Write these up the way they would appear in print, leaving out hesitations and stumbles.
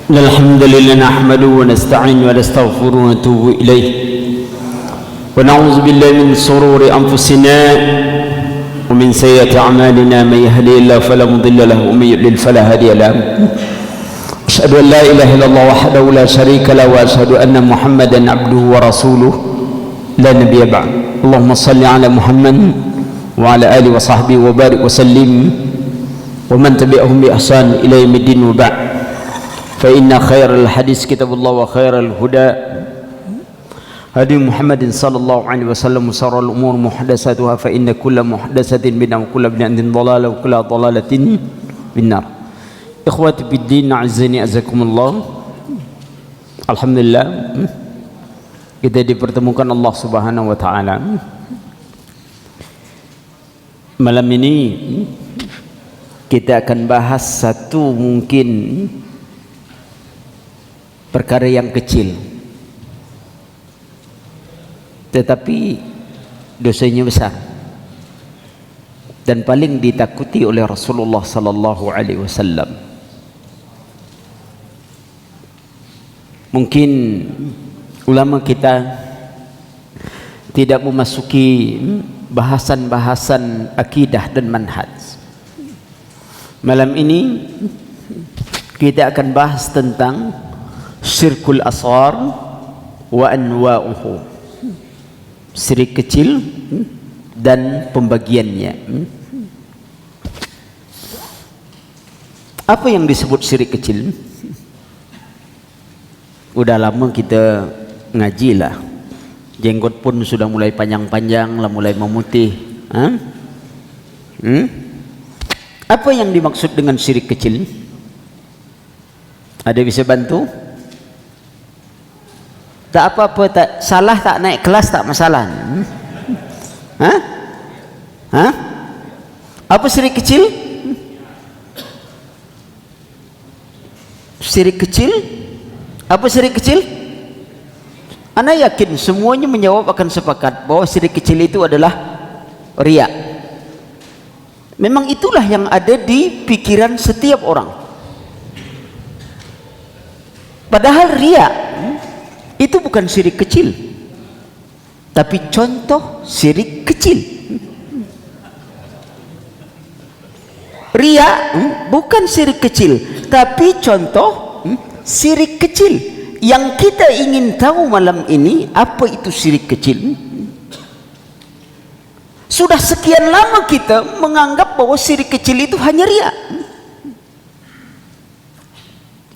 الحمد لله نحمده ونستعين ونستغفره ونتوب إليه ونعوذ بالله من شرور أنفسنا ومن سيئات أعمالنا من يهده الله فلا مضل له ومن يضلل فلا هادي له أشهد أن لا إله إلا الله وحده لا شريك له وأشهد أن محمدا عبده ورسوله لا نبي بعد اللهم صل على محمد وعلى آله وصحبه وبارك وسلم ومن تبعهم بإحسان إلى يوم الدين وبعد فإن خير الحديث كتاب الله وخير الهدى هدي محمد صلى الله عليه وسلم وشر الأمور محدثاتها فإن كل محدثة بدعة وكل بدعة ضلالة وكل ضلالة في النار. إخواتي في الدين أعزني أعزكم الله. Alhamdulillah kita dipertemukan Allah Subhanahu wa taala. Malam ini kita akan bahas satu mungkin perkara yang kecil tetapi dosanya besar dan paling ditakuti oleh Rasulullah sallallahu alaihi wasallam. Mungkin ulama kita tidak memasuki bahasan-bahasan akidah dan manhaj. Malam ini kita akan bahas tentang syirkul asghar wa anwa'uhu, syirik kecil dan pembagiannya. Apa yang disebut syirik kecil? Udah lama kita ngaji lah, jenggot pun sudah mulai panjang-panjang lah, mulai memutih. Apa yang dimaksud dengan syirik kecil? Ada bisa bantu? Tak apa-apa, tak salah, tak naik kelas tak masalah. Apa syirik kecil? Syirik kecil? Apa syirik kecil? Ana yakin semuanya menjawab akan sepakat bahwa syirik kecil itu adalah riya. Memang itulah yang ada di pikiran setiap orang. Padahal riya itu bukan syirik kecil, tapi contoh syirik kecil. Riya bukan syirik kecil, tapi contoh syirik kecil. Yang kita ingin tahu malam ini, apa itu syirik kecil? Sudah sekian lama kita menganggap bahwa syirik kecil itu hanya riya,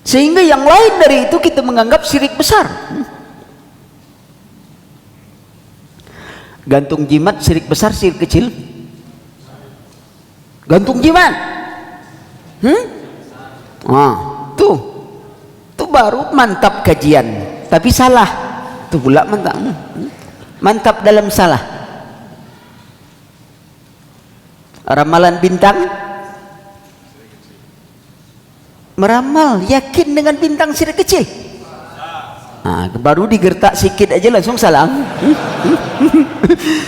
sehingga yang lain dari itu kita menganggap syirik besar. Gantung jimat syirik besar, syirik kecil? Gantung jimat tuh baru mantap kajian, tapi salah. Itu pula mantap dalam salah. Ramalan bintang, meramal yakin dengan bintang syirik kecil. Baru digertak sikit aja langsung salah.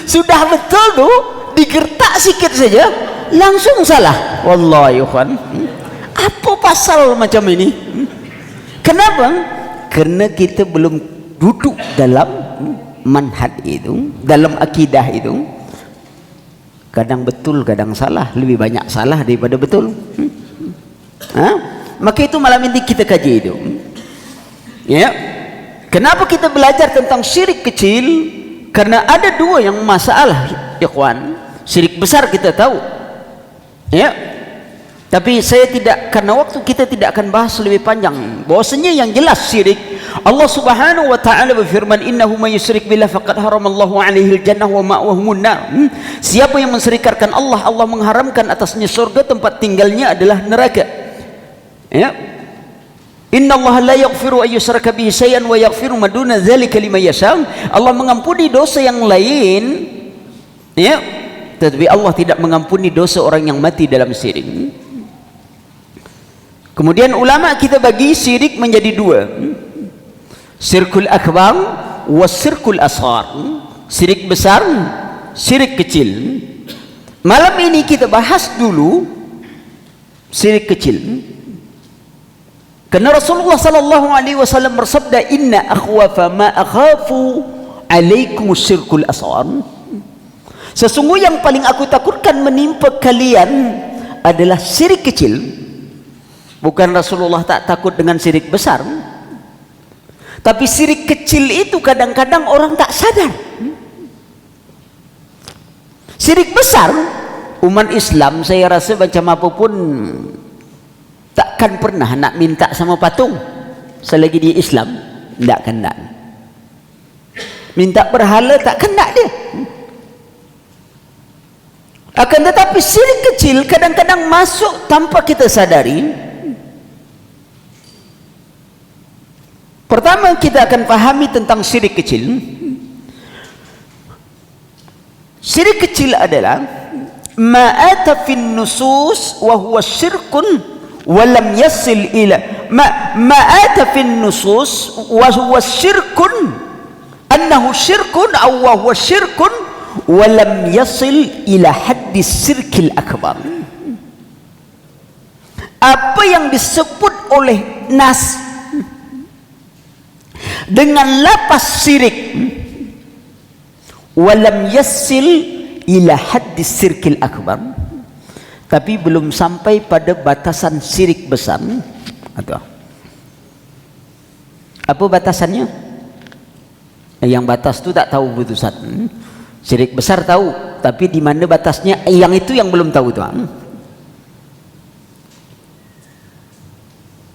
Sudah betul tuh, digertak sikit saja langsung salah. Wallahi ikhwan, apa pasal macam ini? Kenapa? Karena kita belum duduk dalam manhaj itu, dalam akidah itu. Kadang betul, kadang salah. Lebih banyak salah daripada betul. Maka itu malam ini kita kaji itu. Ya. Kenapa kita belajar tentang syirik kecil? Karena ada dua yang masalah, ikhwan. Syirik besar kita tahu, ya. Tapi saya tidak, karena waktu kita tidak akan bahas lebih panjang. Bahwasanya yang jelas syirik, Allah Subhanahu wa taala berfirman, "Innahu may yusyrik billah faqad haramallahu 'alaihi al-jannah wa ma'wahumun nar." Siapa yang mensyirikkan Allah, Allah mengharamkan atasnya surga, tempat tinggalnya adalah neraka. Ya. Inna Allah la yaghfiru an yushraka bihi syai'an wa yaghfiru ma duna dzalika liman yasha. Allah mengampuni dosa yang lain, ya, tetapi Allah tidak mengampuni dosa orang yang mati dalam syirik. Kemudian ulama kita bagi syirik menjadi dua, syirkul akbar wa syirkul asghar, syirik besar, syirik kecil. Malam ini kita bahas dulu syirik kecil. Karena Rasulullah sallallahu alaihi wasallam bersabda, inna akhwafa ma akhafu alaikum syirkul asghar. Sesungguhnya yang paling aku takutkan menimpa kalian adalah syirik kecil. Bukan Rasulullah tak takut dengan syirik besar, tapi syirik kecil itu kadang-kadang orang tak sadar. Syirik besar, umat Islam saya rasa macam apapun takkan pernah nak minta sama patung selagi dia Islam. Tak kena. Minta berhala tak kena dia. Akan tetapi syirik kecil kadang-kadang masuk tanpa kita sadari. Pertama kita akan fahami tentang syirik kecil. Syirik kecil adalah ma'ata fin nusus wa huwa syirkun wa lam yasil ila ma'ata fin nusus wa huwa syirkun annahu syirkun aw wa huwa syirkun walam yasil ila haddis syirkil akbar. Apa yang disebut oleh nas dengan lapas syirik, walam yasil ila haddis syirkil akbar, tapi belum sampai pada batasan syirik besar. Atau apa batasannya? Yang batas tu tak tahu putusan. Syirik besar tahu, tapi di mana batasnya yang itu yang belum tahu tuan.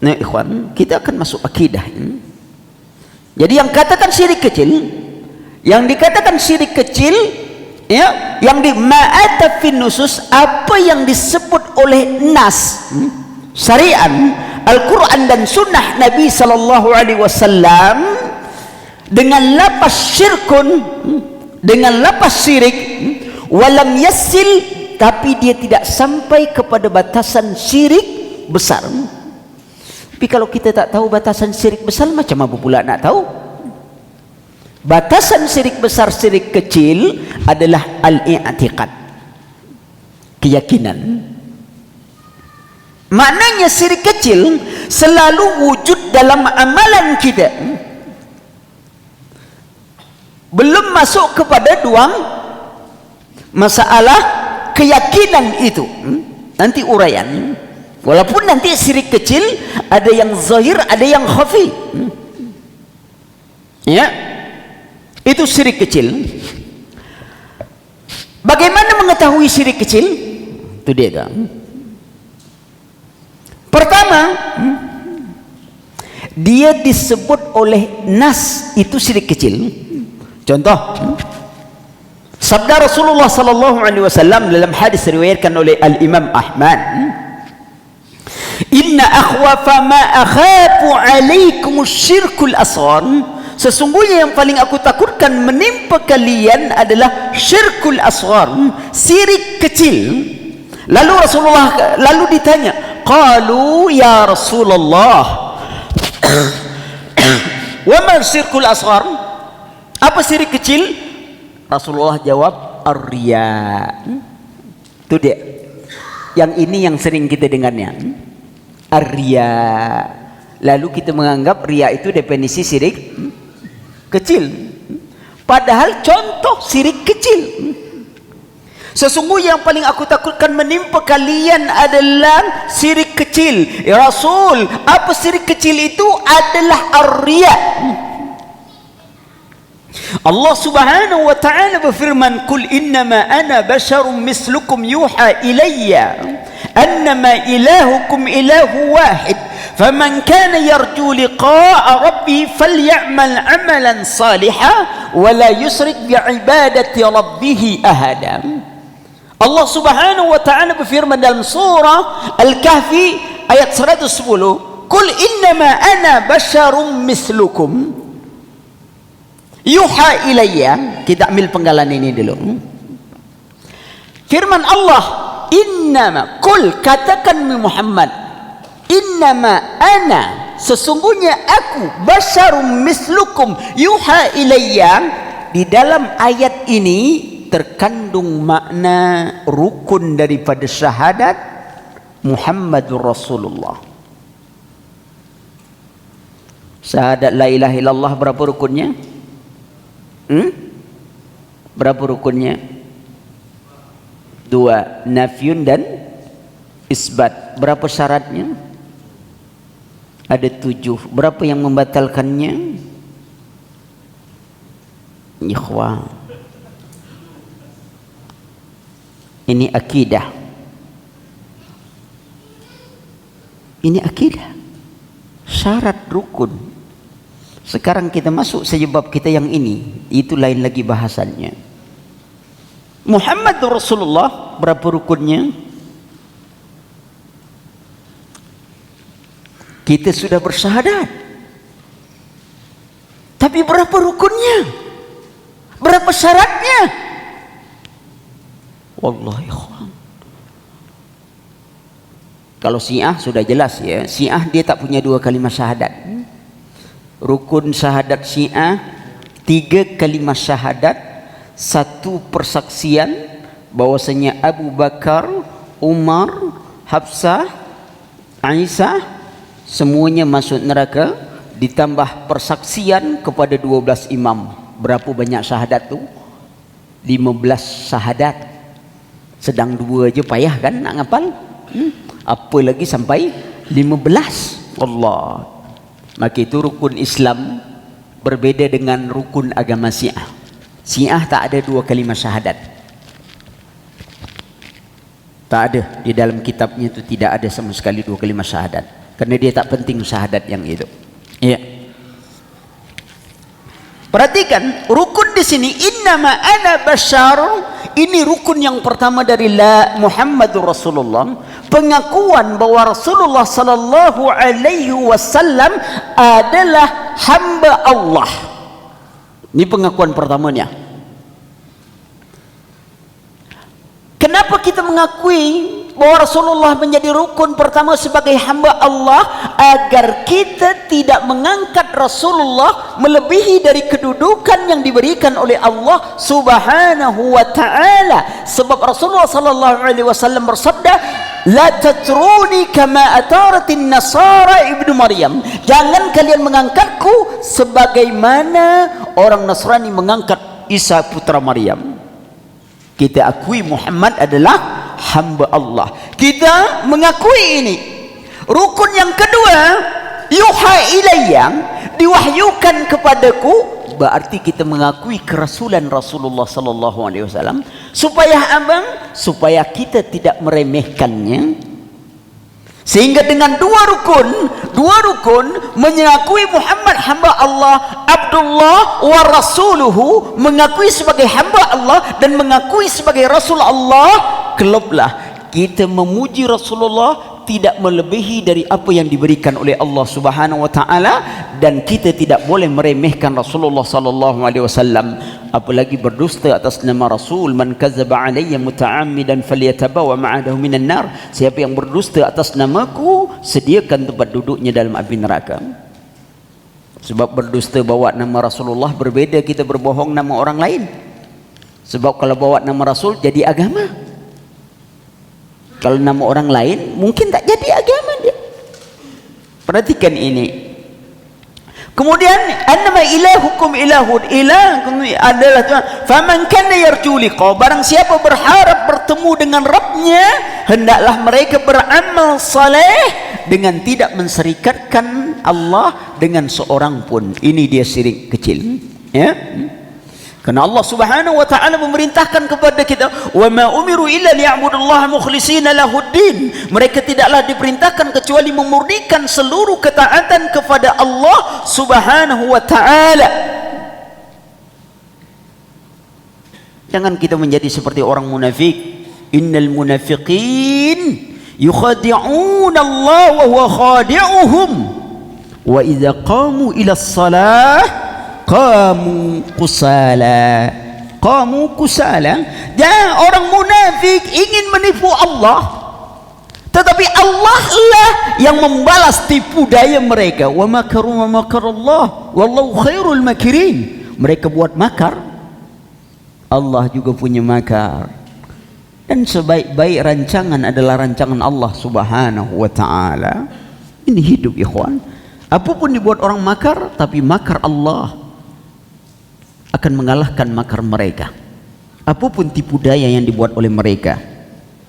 Nah ikhwan, kita akan masuk akidah ini. Jadi yang katakan syirik kecil, yang dikatakan syirik kecil, ya, yang di ma'ata fin nusus, apa yang disebut oleh nas, syariat, Al-Quran dan sunnah Nabi sallallahu alaihi wasallam dengan lapas syirkun, dengan lapas syirik, walam yasil, tapi dia tidak sampai kepada batasan syirik besar. Tapi kalau kita tak tahu batasan syirik besar, macam apa pula nak tahu? Batasan syirik besar, syirik kecil adalah al-i'tiqad, keyakinan. Maknanya syirik kecil selalu wujud dalam amalan kita. Belum masuk kepada dua masalah keyakinan itu. Nanti uraian. Walaupun nanti syirik kecil ada yang zahir, ada yang khafi. Ya. Itu syirik kecil. Bagaimana mengetahui syirik kecil? Itu dia kan. Pertama, dia disebut oleh nas itu syirik kecil. Contoh, sabda Rasulullah sallallahu alaihi wasallam dalam hadis riwayatkan oleh Al-Imam Ahmad, inna akhwafa ma akhafu alaikum syirkul asghar, sesungguhnya yang paling aku takutkan menimpa kalian adalah syirkul asghar, syirik kecil. Lalu Rasulullah ditanya, qalu ya Rasulullah wa ma syirkul asghar, apa syirik kecil? Rasulullah jawab, ar-riya. Itu dia. Yang ini yang sering kita dengarnya, ar-riya. Lalu kita menganggap riya itu definisi syirik kecil. Padahal contoh syirik kecil. Sesungguhnya yang paling aku takutkan menimpa kalian adalah syirik kecil. Ya Rasul, apa syirik kecil itu? Adalah ar-riya. Allah subhanahu wa ta'ala berfirman, Qul innama ana basyarum mislukum yuha ilayya annama ilahukum ilahu wahid faman kana yarju liqa'a rabbih falyamal amalan salihan wa la yusrik bi'ibadati rabbih ahada. Allah subhanahu wa ta'ala berfirman dalam surah Al-Kahfi ayat 110, Qul innama ana basyarum mislukum yuha ilayya. Kita ambil penggalan ini dulu. Firman Allah, innama, kul, katakan Muhammad, innama ana, sesungguhnya aku, basyarum mislukum yuha ilayya. Di dalam ayat ini terkandung makna rukun daripada syahadat Muhammadur Rasulullah. Syahadat la ilaha illallah berapa rukunnya? Berapa rukunnya? 2, nafyun dan isbat. Berapa syaratnya? Ada 7. Berapa yang membatalkannya? Ikhwan, ini akidah. Ini akidah, syarat rukun. Sekarang kita masuk saja bab kita yang ini, itu lain lagi bahasannya. Muhammad Rasulullah berapa rukunnya? Kita sudah bersyahadat, tapi berapa rukunnya? Berapa syaratnya? Wallahi ikhwan, kalau Syiah sudah jelas ya. Syiah dia tak punya 2 kalimat syahadat. Rukun syahadat Syiah 3 kalimat syahadat, 1 persaksian bahwasanya Abu Bakar, Umar, Hafsah, Aisyah semuanya masuk neraka, ditambah persaksian kepada 12 imam. Berapa banyak syahadat tu? 15 syahadat. Sedang 2 aja payah kan nak ngapal? Apa lagi sampai 15? Allah. Maka itu rukun Islam berbeda dengan rukun agama Syiah. Syiah tak ada 2 kalimat syahadat. Tak ada, di dalam kitabnya itu tidak ada sama sekali 2 kalimat syahadat, karena dia tak penting syahadat yang itu. Ya. Perhatikan rukun di sini, innama ana basyar. Ini rukun yang pertama dari la Muhammadur Rasulullah, pengakuan bahwa Rasulullah sallallahu alaihi wasallam adalah hamba Allah. Ini pengakuan pertamanya. Kenapa kita mengakui bahwa Rasulullah menjadi rukun pertama sebagai hamba Allah? Agar kita tidak mengangkat Rasulullah melebihi dari kedudukan yang diberikan oleh Allah subhanahu wa ta'ala. Sebab Rasulullah sallallahu alaihi wasallam bersabda, la tatruni kama ataratin nasara ibnu Maryam. Jangan kalian mengangkatku sebagaimana orang Nasrani mengangkat Isa putra Maryam. Kita akui Muhammad adalah hamba Allah. Kita mengakui ini. Rukun yang kedua, yuha ilayya, diwahyukan kepadaku. Berarti kita mengakui kerasulan Rasulullah sallallahu alaihi wasallam. Supaya abang, supaya kita tidak meremehkannya. Sehingga dengan dua rukun mengakui Muhammad hamba Allah, Abdullah wa rasuluhu, mengakui sebagai hamba Allah dan mengakui sebagai Rasul Allah. Keloplah kita memuji Rasulullah tidak melebihi dari apa yang diberikan oleh Allah Subhanahu wa taala, dan kita tidak boleh meremehkan Rasulullah sallallahu alaihi wasallam, apalagi berdusta atas nama Rasul. Man kadzaba alayya muta'ammidan falyatabawa ma'adahu minan nar. Siapa yang berdusta atas namaku, sediakan tempat duduknya dalam api neraka. Sebab berdusta bawa nama Rasulullah berbeda kita berbohong nama orang lain. Sebab kalau bawa nama Rasul jadi agama. Kalau nama orang lain mungkin tak jadi agama dia. Perhatikan ini. Kemudian annama ilahukum ilahun, ilahukum adalah Tuhan. Faman kana yarju liqa, barang siapa berharap bertemu dengan Rabbnya, hendaklah mereka beramal saleh dengan tidak menserikatkan Allah dengan seorang pun. Ini dia syirik kecil, ya. Karena Allah Subhanahu wa taala memerintahkan kepada kita, wa ma umiru illa liya'budullaha mukhlishina lahuddin. Mereka tidaklah diperintahkan kecuali memurnikan seluruh ketaatan kepada Allah Subhanahu wa taala. Jangan kita menjadi seperti orang munafik. Innal munafiqin yukhadi'una Allah wa huwa khadi'uhum wa idza qamu ila shalah qamu kusala. Qamu kusala. Dan orang munafik ingin menipu Allah, tetapi Allah lah yang membalas tipu daya mereka. Wa makaru wa makarallah wallahu khairul makirin. Mereka buat makar, Allah juga punya makar, dan sebaik-baik rancangan adalah rancangan Allah Subhanahu wa taala. Ini hidup ikhwan. Apapun dibuat orang makar, tapi makar Allah akan mengalahkan makar mereka. Apapun tipu daya yang dibuat oleh mereka,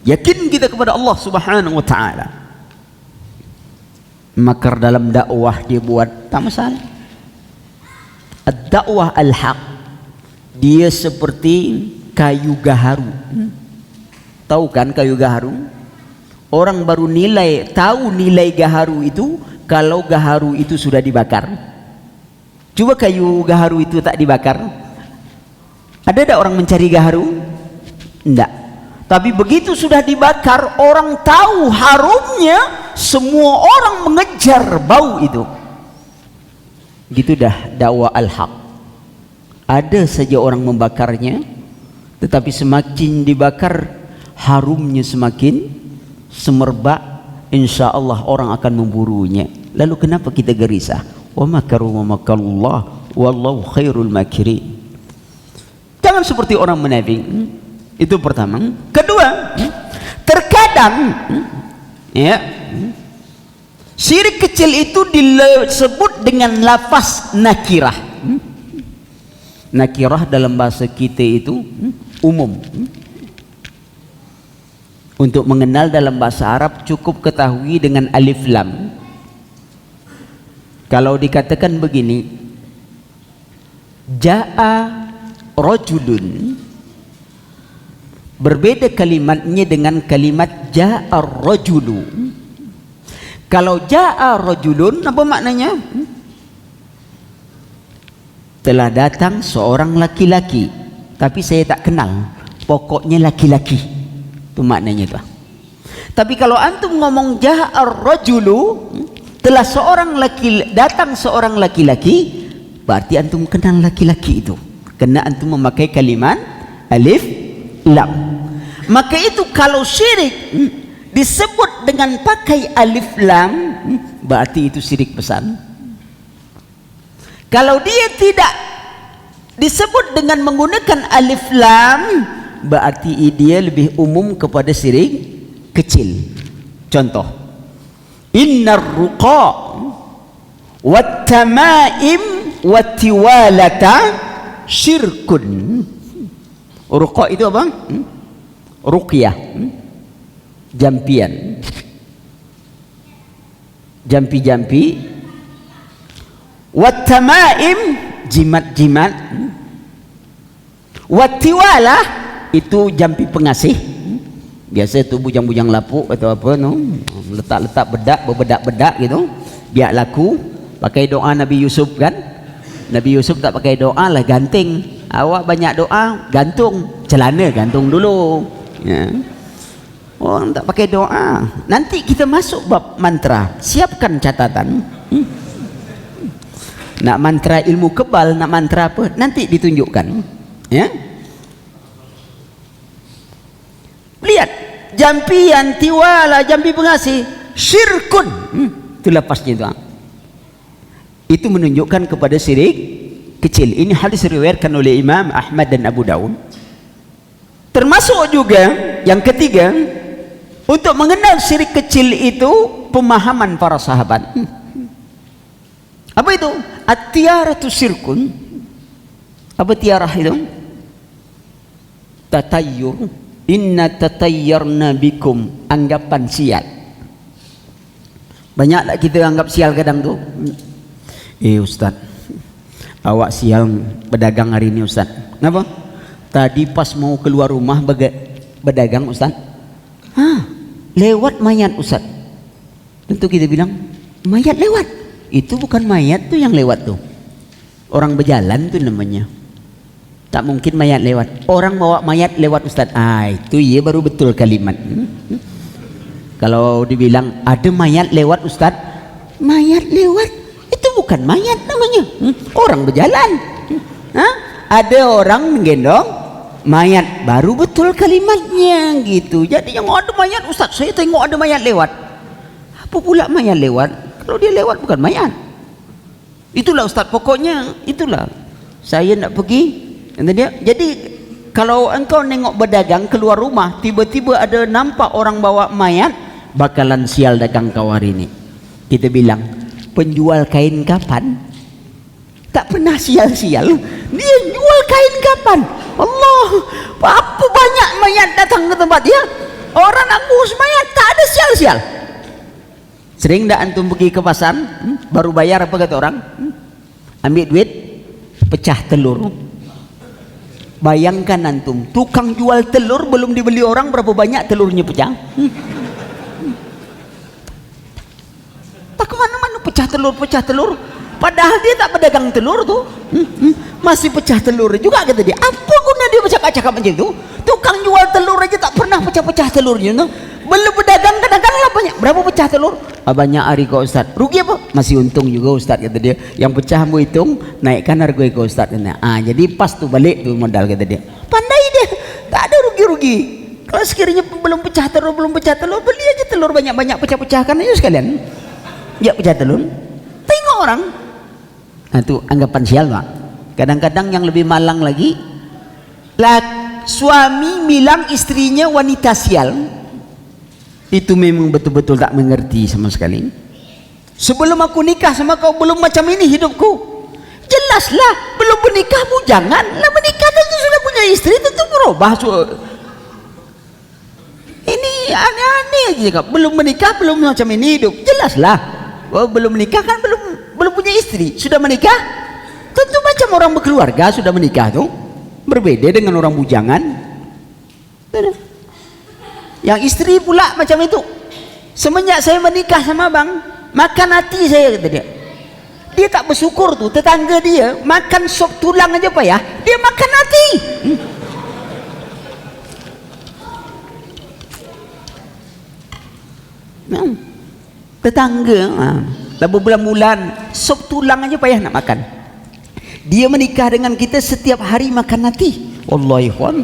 yakin kita kepada Allah Subhanahu wa ta'ala. Makar dalam dakwah dia buat, tak masalah. Ad-dakwah al-haq, dia seperti kayu gaharu. Tahu kan kayu gaharu? Orang baru tahu nilai gaharu itu kalau gaharu itu sudah dibakar. Coba kayu gaharu itu tak dibakar, ada tak orang mencari gaharu? Tidak. Tapi begitu sudah dibakar, orang tahu harumnya, semua orang mengejar bau itu. Gitu dah dakwah al-haq. Ada saja orang membakarnya, tetapi semakin dibakar, harumnya semakin semerbak. Insya Allah orang akan memburunya. Lalu kenapa kita gerisah? Wa makaru wa makallah wallahu khairul makirin. Jangan seperti orang munafik. Itu pertama. Kedua, terkadang ya, syirik kecil itu disebut dengan lafaz nakirah. Nakirah dalam bahasa kita itu umum. Untuk mengenal dalam bahasa Arab cukup ketahui dengan alif lam. Kalau dikatakan begini, ja'a rajulun, berbeda kalimatnya dengan kalimat ja'a rajulu. Kalau ja'a rajulun, apa maknanya? Telah datang seorang laki-laki, tapi saya tak kenal, pokoknya laki-laki, itu maknanya itu. Tapi kalau antum ngomong ja'a rajulu, telah datang seorang laki-laki, berarti antum kenal laki-laki itu, karena antum memakai kalimat alif lam. Maka itu kalau syirik disebut dengan pakai alif lam, berarti itu syirik besar. Kalau dia tidak disebut dengan menggunakan alif lam, berarti dia lebih umum kepada syirik kecil. Contoh, innar ruqa wat tamaim wat tiwalata syirkun. Ruqa itu apa? Ruqyah, jampian, jampi-jampi. Wat tamaim, jimat-jimat. Wat tiwalah, itu jampi pengasih. Biasa itu bujang-bujang lapuk atau apa, no? Letak-letak bedak gitu, biar laku. Pakai doa Nabi Yusuf kan? Nabi Yusuf tak pakai doa lah, ganting. Awak banyak doa, gantung. Celana gantung dulu, ya. Orang tak pakai doa. Nanti kita masuk bab mantra, siapkan catatan. Nak mantra ilmu kebal, nak mantra apa, nanti ditunjukkan, ya. Lihat, jampian, tiwala, jampi pengasih, syirkun, itu lepasnya itu. Itu menunjukkan kepada syirik kecil. Ini hadis diriwayatkan oleh Imam Ahmad dan Abu Daud. Termasuk juga yang ketiga, untuk mengenal syirik kecil itu pemahaman para sahabat. Apa itu? At-tiaratu syirkun. Apa tiarah itu? Tatayyur. Inna tatayyarna bikum, anggapan sial. Banyak tak kita anggap sial kadang tu? Ustaz, awak sial berdagang hari ini Ustaz. Kenapa? Tadi pas mau keluar rumah berdagang Ustaz, lewat mayat Ustaz. Tentu kita bilang, mayat lewat. Itu bukan mayat tu yang lewat tu, orang berjalan tu namanya. Tak mungkin mayat lewat. Orang bawa mayat lewat Ustaz. Itu iya baru betul kalimat. Kalau dibilang ada mayat lewat Ustaz, mayat lewat, itu bukan mayat namanya. Orang berjalan. Ada orang menggendong mayat, baru betul kalimatnya gitu. Jadi yang ada mayat Ustaz, saya tengok ada mayat lewat. Apa pula mayat lewat? Kalau dia lewat bukan mayat. Itulah Ustaz, pokoknya itulah. Saya nak pergi. Jadi kalau engkau nengok berdagang keluar rumah, tiba-tiba ada nampak orang bawa mayat, bakalan sial dagang kau hari ini. Kita bilang, penjual kain kapan tak pernah sial-sial. Dia jual kain kapan. Allah, apa banyak mayat datang ke tempat dia. Orang nak ngurus mayat tak ada sial-sial. Sering tak antum pergi ke pasar, baru bayar apa kata orang? Ambil duit, pecah telur. Bayangkan antum, tukang jual telur belum dibeli orang, berapa banyak telurnya pecah? Tak kemana-mana pecah telur. Padahal dia tak pedagang telur tuh. Masih pecah telur juga kata dia. Apa guna dia bercakap-cakap macam itu? Tukang jual telur aja tak pernah pecah-pecah telurnya tuh. Belum pedagang kadang-kadang lah banyak. Berapa pecah telur? Banyak hari kau Ustaz. Rugi apa? Masih untung juga Ustaz kata dia. Yang pecah mu hitung, naikkan harga kau Ustaz. Jadi pas tuh balik tuh modal kata dia. Pandai dia. Tak ada rugi-rugi. Kalau sekiranya belum pecah telur, beli aja telur banyak-banyak, pecah-pecahkan aja sekalian. Ya pecah telur. Tengok orang. Nah itu anggapan sial Pak. Kadang-kadang yang lebih malang lagi, suami bilang istrinya wanita sial. Itu memang betul-betul tak mengerti sama sekali. Sebelum aku nikah sama kau belum macam ini hidupku. Jelaslah belum menikah bujangan. Lah menikah tentu sudah punya istri, tentu berubah. Ini aneh-aneh aja. Belum menikah belum macam ini hidup. Jelaslah. Belum menikah kan belum punya istri. Sudah menikah tentu macam orang berkeluarga sudah menikah tuh. Berbeda dengan orang bujangan. Yang istri pula macam itu. Semenjak saya menikah sama bang, makan hati saya kata dia. Dia tak bersyukur tuh, tetangga dia makan sop tulang aja pak ya, dia makan hati. Tetangga lah berbulan-bulan sop tulang aja payah nak makan. Dia menikah dengan kita setiap hari makan hati. Wallahi ikhwan,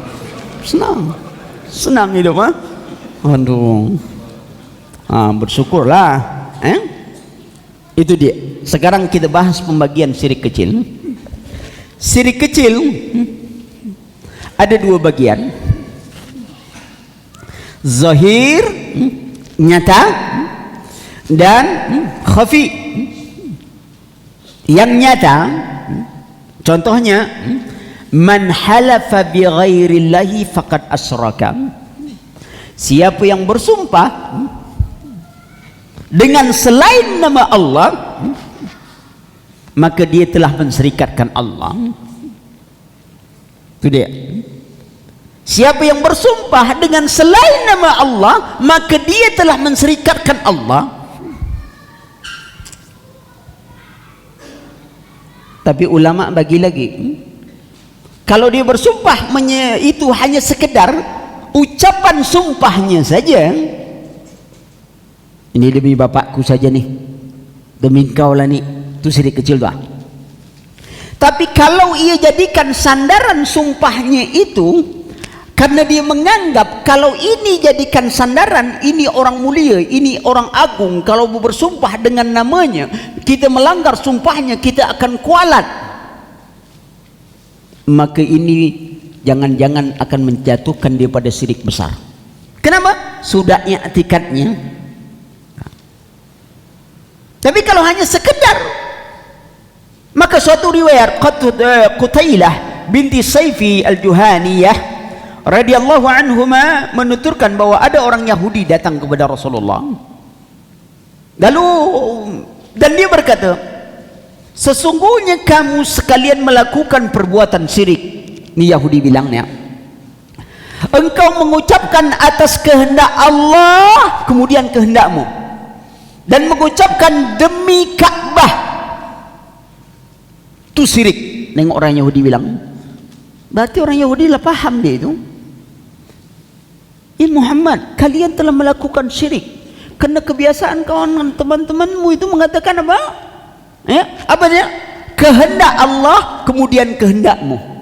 senang hidup aduh. Bersyukurlah. Itu dia. Sekarang kita bahas pembagian syirik kecil. Syirik kecil ada dua bagian. Zahir, nyata, dan khafi. Yang nyata contohnya, man halafa bi ghairillahi faqad asyraka. Siapa yang bersumpah dengan selain nama Allah, maka dia telah menserikatkan Allah. Itu dia. Siapa yang bersumpah dengan selain nama Allah, maka dia telah menserikatkan Allah. Tapi ulama bagi lagi, kalau dia bersumpah itu hanya sekedar ucapan sumpahnya saja, ini demi bapakku saja nih, demi kau lah nih, itu syirik kecil tuh. Tapi kalau ia jadikan sandaran sumpahnya itu, karena dia menganggap kalau ini jadikan sandaran, ini orang mulia, ini orang agung, kalau bersumpah dengan namanya, kita melanggar sumpahnya, kita akan kualat, maka ini jangan-jangan akan menjatuhkan dia pada syirik besar. Kenapa? Sudah i'tikadnya. Tapi kalau hanya sekedar, maka suatu riwayat Qutailah binti Saifi al-Juhaniyah radhiyallahu anhuma menuturkan bahwa ada orang Yahudi datang kepada Rasulullah. Lalu dan dia berkata, sesungguhnya kamu sekalian melakukan perbuatan syirik. Ini Yahudi bilangnya, engkau mengucapkan atas kehendak Allah kemudian kehendakmu, dan mengucapkan demi Ka'bah, itu syirik. Nengok orang Yahudi bilang, berarti orang Yahudi lah paham dia itu. Muhammad, kalian telah melakukan syirik karena kebiasaan kawan teman-temanmu itu mengatakan apa? Apa dia? Kehendak Allah kemudian kehendakmu.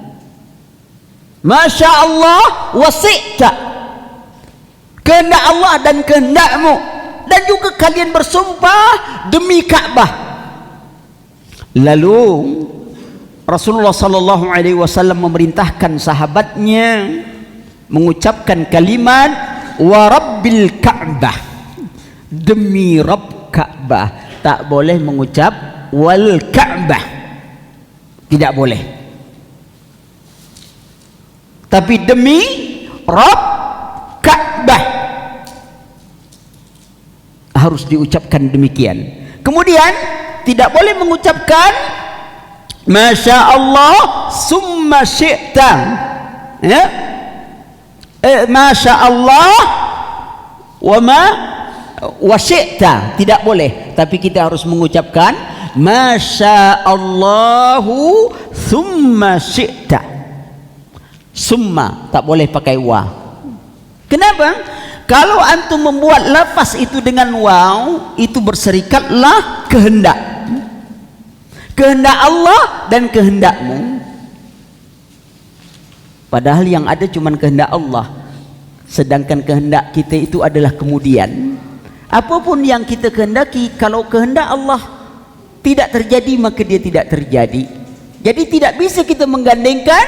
Masya Allah wasi'ta, kehendak Allah dan kehendakmu, dan juga kalian bersumpah demi Ka'bah. Lalu Rasulullah sallallahu alaihi wasallam memerintahkan sahabatnya mengucapkan kalimat wa rabbil Ka'bah, demi Rabb Ka'bah. tak boleh mengucap wal Ka'bah, tidak boleh. Tapi demi Rabb Ka'bah harus diucapkan demikian. Kemudian tidak boleh mengucapkan Masya Allah summa syi'ta, ya, Masya Allah wa syi'ta, tidak boleh. Tapi kita harus mengucapkan Masya Allahu summa syi'ta. Summa tak boleh pakai wa. Kenapa? Kalau antum membuat lafaz itu dengan waw, itu berserikatlah kehendak. Kehendak Allah dan kehendakmu. Padahal yang ada cuma kehendak Allah, sedangkan kehendak kita itu adalah kemudian. Apapun yang kita kehendaki, kalau kehendak Allah tidak terjadi, maka dia tidak terjadi. Jadi tidak bisa kita menggandengkan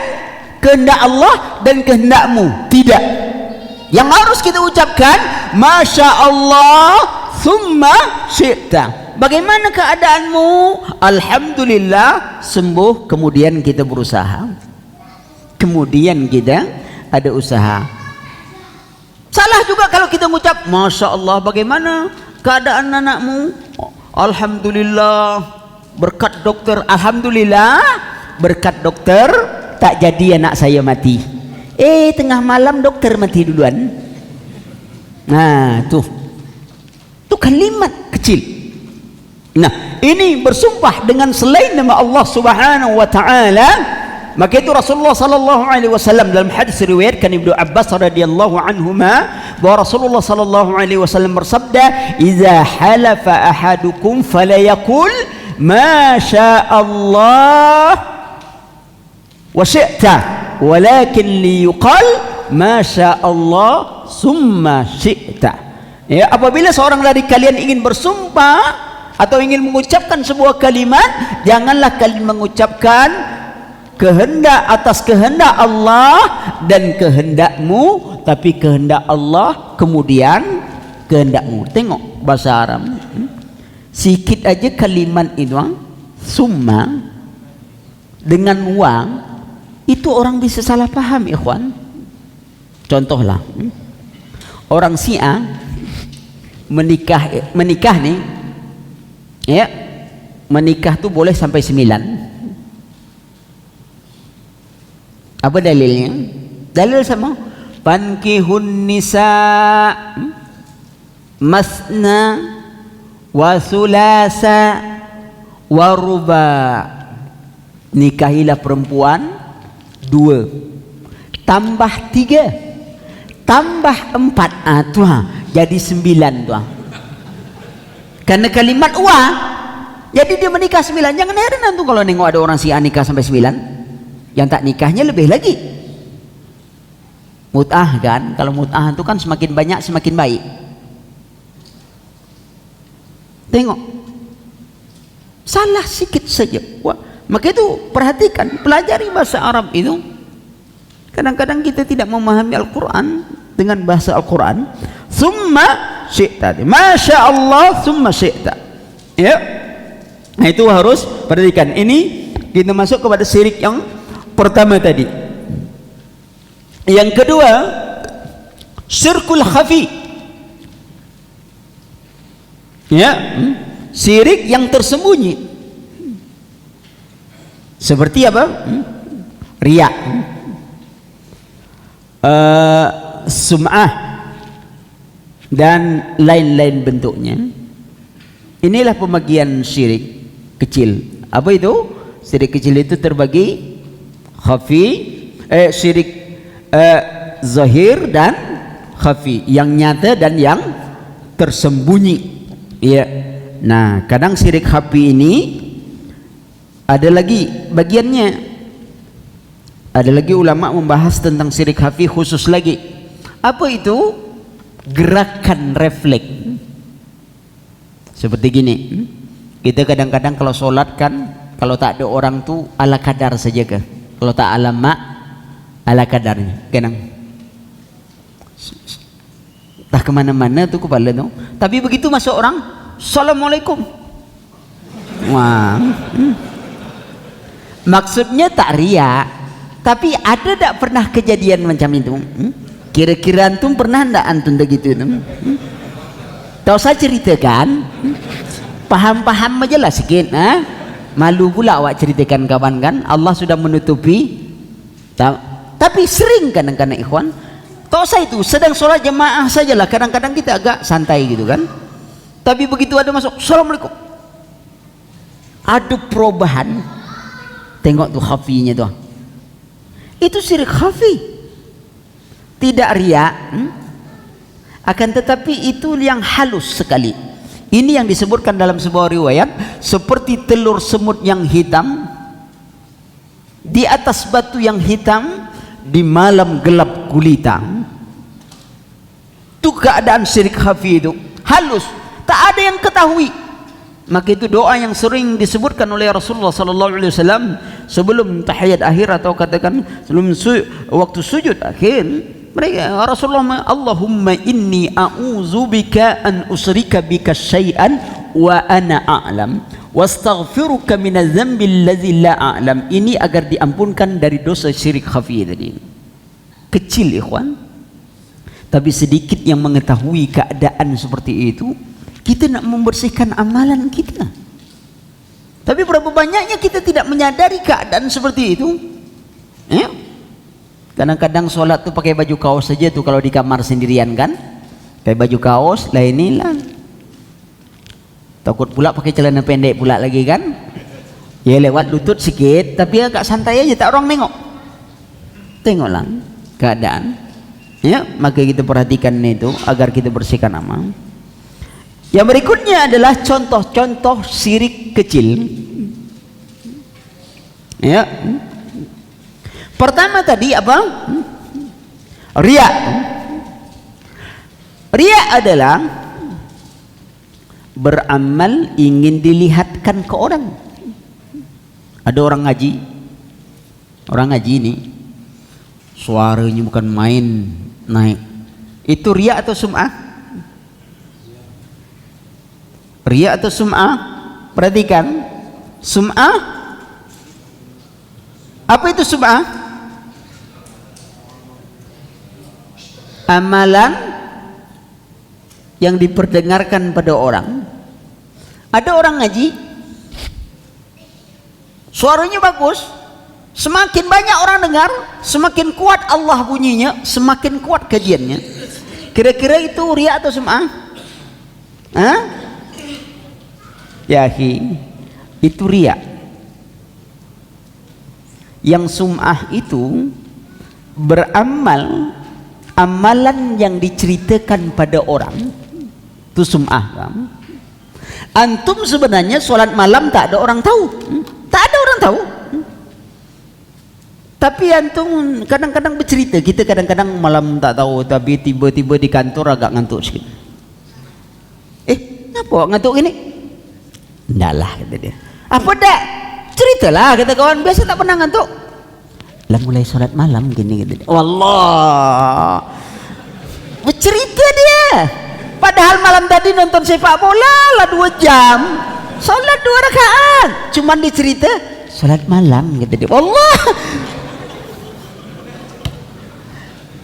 kehendak Allah dan kehendakmu, tidak. Yang harus kita ucapkan Masya Allah summa syi'ta. Bagaimana keadaanmu? Alhamdulillah, sembuh. Kemudian kita berusaha, kemudian kita ada usaha. Salah juga kalau kita mengucap Masya Allah, bagaimana keadaan anakmu? Alhamdulillah, berkat dokter. Alhamdulillah, berkat dokter tak jadi anak saya mati. Tengah malam dokter mati duluan. Nah, tuh kalimat kecil. Nah, ini bersumpah dengan selain nama Allah Subhanahu wa taala. Maka itu Rasulullah sallallahu alaihi wasallam dalam hadis riwayatkan Ibnu Abbas radhiyallahu anhuma bahwa Rasulullah sallallahu alaihi wasallam bersabda, "Idza halafa ahadukum falayaqul ma syaa Allah wa syi'ta, walakin liyuqal ma syaa Allah summa syi'ta." Ya, apabila seorang dari kalian ingin bersumpah atau ingin mengucapkan sebuah kalimat, janganlah kalian mengucapkan kehendak atas kehendak Allah dan kehendakmu, tapi kehendak Allah kemudian kehendakmu. Tengok bahasa Arab, sikit aja kalimat itu summa dengan wa, itu orang bisa salah paham, ikhwan. Contohlah, orang Syiah menikah nih, ya, menikah tuh boleh sampai 9. Apa dalilnya? Dalil sama fankihun nisa masna wa sulasa wa ruba. Nikahilah perempuan 2 tambah 3 tambah 4, tuh jadi 9 tuh. Karena kalimat wa, jadi dia menikah 9. Jangan heran tuh kalau nengok ada orang Syiah nikah sampai 9. Yang tak nikahnya lebih lagi. Mut'ah kan, kalau mut'ah itu kan semakin banyak semakin baik. Tengok, salah sikit saja. Wah, maka itu perhatikan, pelajari bahasa Arab itu. Kadang-kadang kita tidak memahami Al-Quran dengan bahasa Al-Quran. Summa syi'ta, Masya Allah summa syi'ta, ya. Nah, itu harus perhatikan. Ini kita masuk kepada syirik yang pertama tadi. Yang kedua, syirkul khafi, ya, syirik yang tersembunyi. Seperti apa? Riya, sum'ah dan lain-lain bentuknya. Inilah pembagian syirik kecil. Apa itu? Syirik kecil itu terbagi khafi, syirik zahir dan khafi, yang nyata dan yang tersembunyi, ya. Nah, kadang syirik khafi ini ada lagi bagiannya. Ada lagi ulama membahas tentang syirik khafi khusus lagi. Apa itu? Gerakan refleks. Seperti gini, kita kadang-kadang kalau sholat kan, kalau tak ada orang tuh ala kadar saja ke. Kalau tak alama ala kadarnya, kenang tak kemana-mana tuh kepala tuh. Tapi begitu masuk orang, Assalamualaikum, Wah. Maksudnya tak riak, tapi ada tak pernah kejadian macam itu? Kira-kira antum pernah ndak antum begitu? Tahu saya ceritakan, paham-paham aja lah sikit. Malu pula awak ceritakan kawan kan, Allah sudah menutupi. Tapi sering kadang-kadang ikhwan, tahu saya itu sedang sholat jemaah sajalah, kadang-kadang kita agak santai gitu kan. Tapi begitu ada masuk, assalamualaikum, ada perubahan. Tengok tuh khafinya tuh, itu syirik khafi, tidak riak, akan tetapi itu yang halus sekali. Ini yang disebutkan dalam sebuah riwayat, seperti telur semut yang hitam di atas batu yang hitam di malam gelap gulita. Itu keadaan syirik khafi, itu halus, tak ada yang ketahui. Maka itu doa yang sering disebutkan oleh Rasulullah sallallahu alaihi wasallam sebelum tahiyat akhir, atau katakan sebelum waktu sujud akhir. Mereka Rasulullah, Allahumma inni a'udzubika an usyrika bika syai'an wa ana a'lam wastaghfiruka minadz dzambi allazi la a'lam. Ini agar diampunkan dari dosa syirik khafi tadi. Kecil ikhwan, tapi sedikit yang mengetahui keadaan seperti itu. Kita nak membersihkan amalan kita, tapi berapa banyaknya kita tidak menyadari keadaan seperti itu. Kadang-kadang sholat tuh pakai baju kaos saja tuh kalau di kamar sendirian kan, pakai baju kaos lah inilah. Takut pula pakai celana pendek pula lagi kan, ya lewat lutut sedikit, tapi agak santai aja, tak orang nengok. Tengoklah keadaan, ya. Maka kita perhatikan itu agar kita bersihkan amal. Yang berikutnya adalah contoh-contoh syirik kecil. Ya. Pertama tadi apa? Riya. Riya adalah beramal ingin dilihatkan ke orang. Ada orang ngaji ini suaranya bukan main naik. Itu riya atau sum'ah? Riya atau sum'ah? Perhatikan, sum'ah. Apa itu sum'ah? Amalan yang diperdengarkan pada orang. Ada orang ngaji, suaranya bagus, semakin banyak orang dengar, semakin kuat Allah bunyinya, semakin kuat kajiannya. Kira-kira itu riya atau sum'ah? Ya akhi, itu riya. Yang sum'ah itu beramal amalan yang diceritakan pada orang, itu sum'ah kan? Antum sebenarnya sholat malam tak ada orang tahu, tak ada orang tahu, tapi antum kadang-kadang bercerita. Kita kadang-kadang malam tak tahu, tapi tiba-tiba di kantor agak ngantuk sikit. Kenapa ngantuk ini? Enggak lah, kata dia. Apa dak? Ceritalah, kata kawan, biasa tak pernah ngantuk. Lah mulai sholat malam gini, kata dia. Wallah, bercerita dia. Padahal malam tadi nonton sepak bola lah 2 jam, sholat 2 rakaat, cuman dicerita sholat malam, kata dia. Wallah,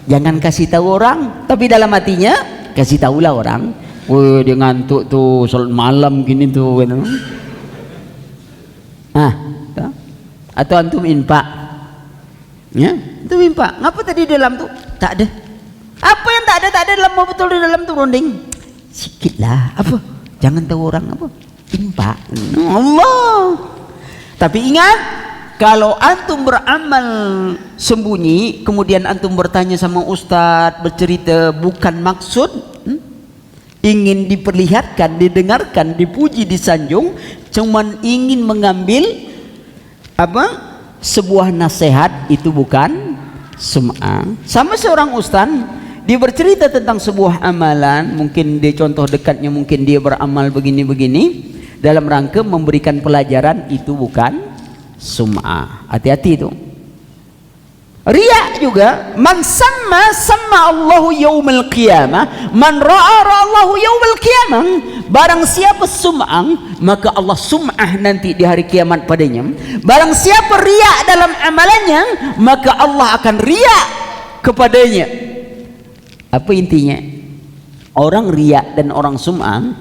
jangan kasih tahu orang, tapi dalam hatinya kasih tahulah orang. Woi, dia ngantuk tuh sholat malam gini tuh kan. Atau antum infak, ya, itu infak. Ngapa tadi dalam tuh? Tak ada. Apa yang tak ada? Tak ada dalam, mau betul di dalam tuh ronding. Sikit lah. Apa? Jangan tahu orang apa. Infak. Allah. Tapi ingat, kalau antum beramal sembunyi, kemudian antum bertanya sama ustadz, bercerita, bukan maksud ingin diperlihatkan, didengarkan, dipuji, disanjung, cuman ingin mengambil apa? Sebuah nasihat, itu bukan sum'ah. Sama seorang ustaz, dia bercerita tentang sebuah amalan, mungkin dia contoh dekatnya, mungkin dia beramal begini-begini, dalam rangka memberikan pelajaran, itu bukan sum'ah. Hati-hati itu. Riya juga, man sama Allahu yaumal qiyamah, man ra'a Allahu yaumal qiyamah. Barang siapa sum'ah, maka Allah sum'ah nanti di hari kiamat padanya. Barang siapa riya dalam amalannya, maka Allah akan riya kepadanya. Apa intinya? Orang riya dan orang sum'ah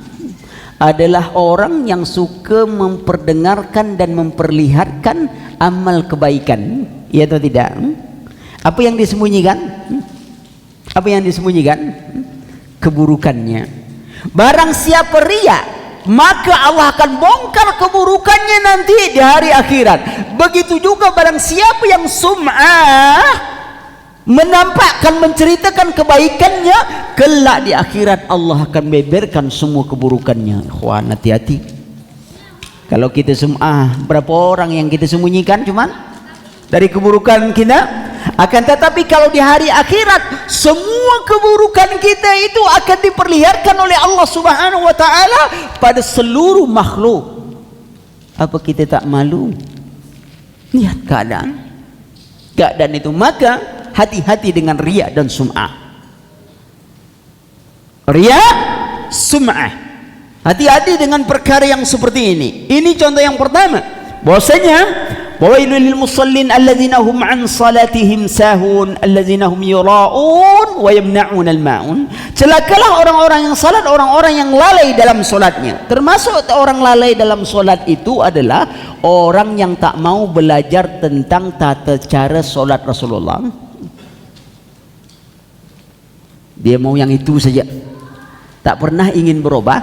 adalah orang yang suka memperdengarkan dan memperlihatkan amal kebaikan, ya atau tidak? Apa yang disembunyikan? Apa yang disembunyikan? Keburukannya. Barang siapa riya, maka Allah akan bongkar keburukannya nanti di hari akhirat. Begitu juga barang siapa yang sum'ah, menampakkan, menceritakan kebaikannya, kelak di akhirat Allah akan beberkan semua keburukannya. Ikhwan, hati-hati. Kalau kita sum'ah, berapa orang yang kita sembunyikan cuman dari keburukan kita? Akan tetapi kalau di hari akhirat, semua keburukan kita itu akan diperlihatkan oleh Allah Subhanahu wa ta'ala pada seluruh makhluk. Apa kita tak malu? Lihat keadaan itu. Maka hati-hati dengan riya dan sum'ah. Riya, sum'ah. Hati-hati dengan perkara yang seperti ini. Ini contoh yang pertama, bahwasanya wailul lil musallin alladzina hum an salatihim sahun alladzina hum yura'un wa yamna'un al-ma'un. Celakalah orang-orang yang salat, orang-orang yang lalai dalam salatnya. Termasuk orang lalai dalam salat itu adalah orang yang tak mau belajar tentang tata cara salat Rasulullah. Dia mau yang itu saja, tak pernah ingin berubah.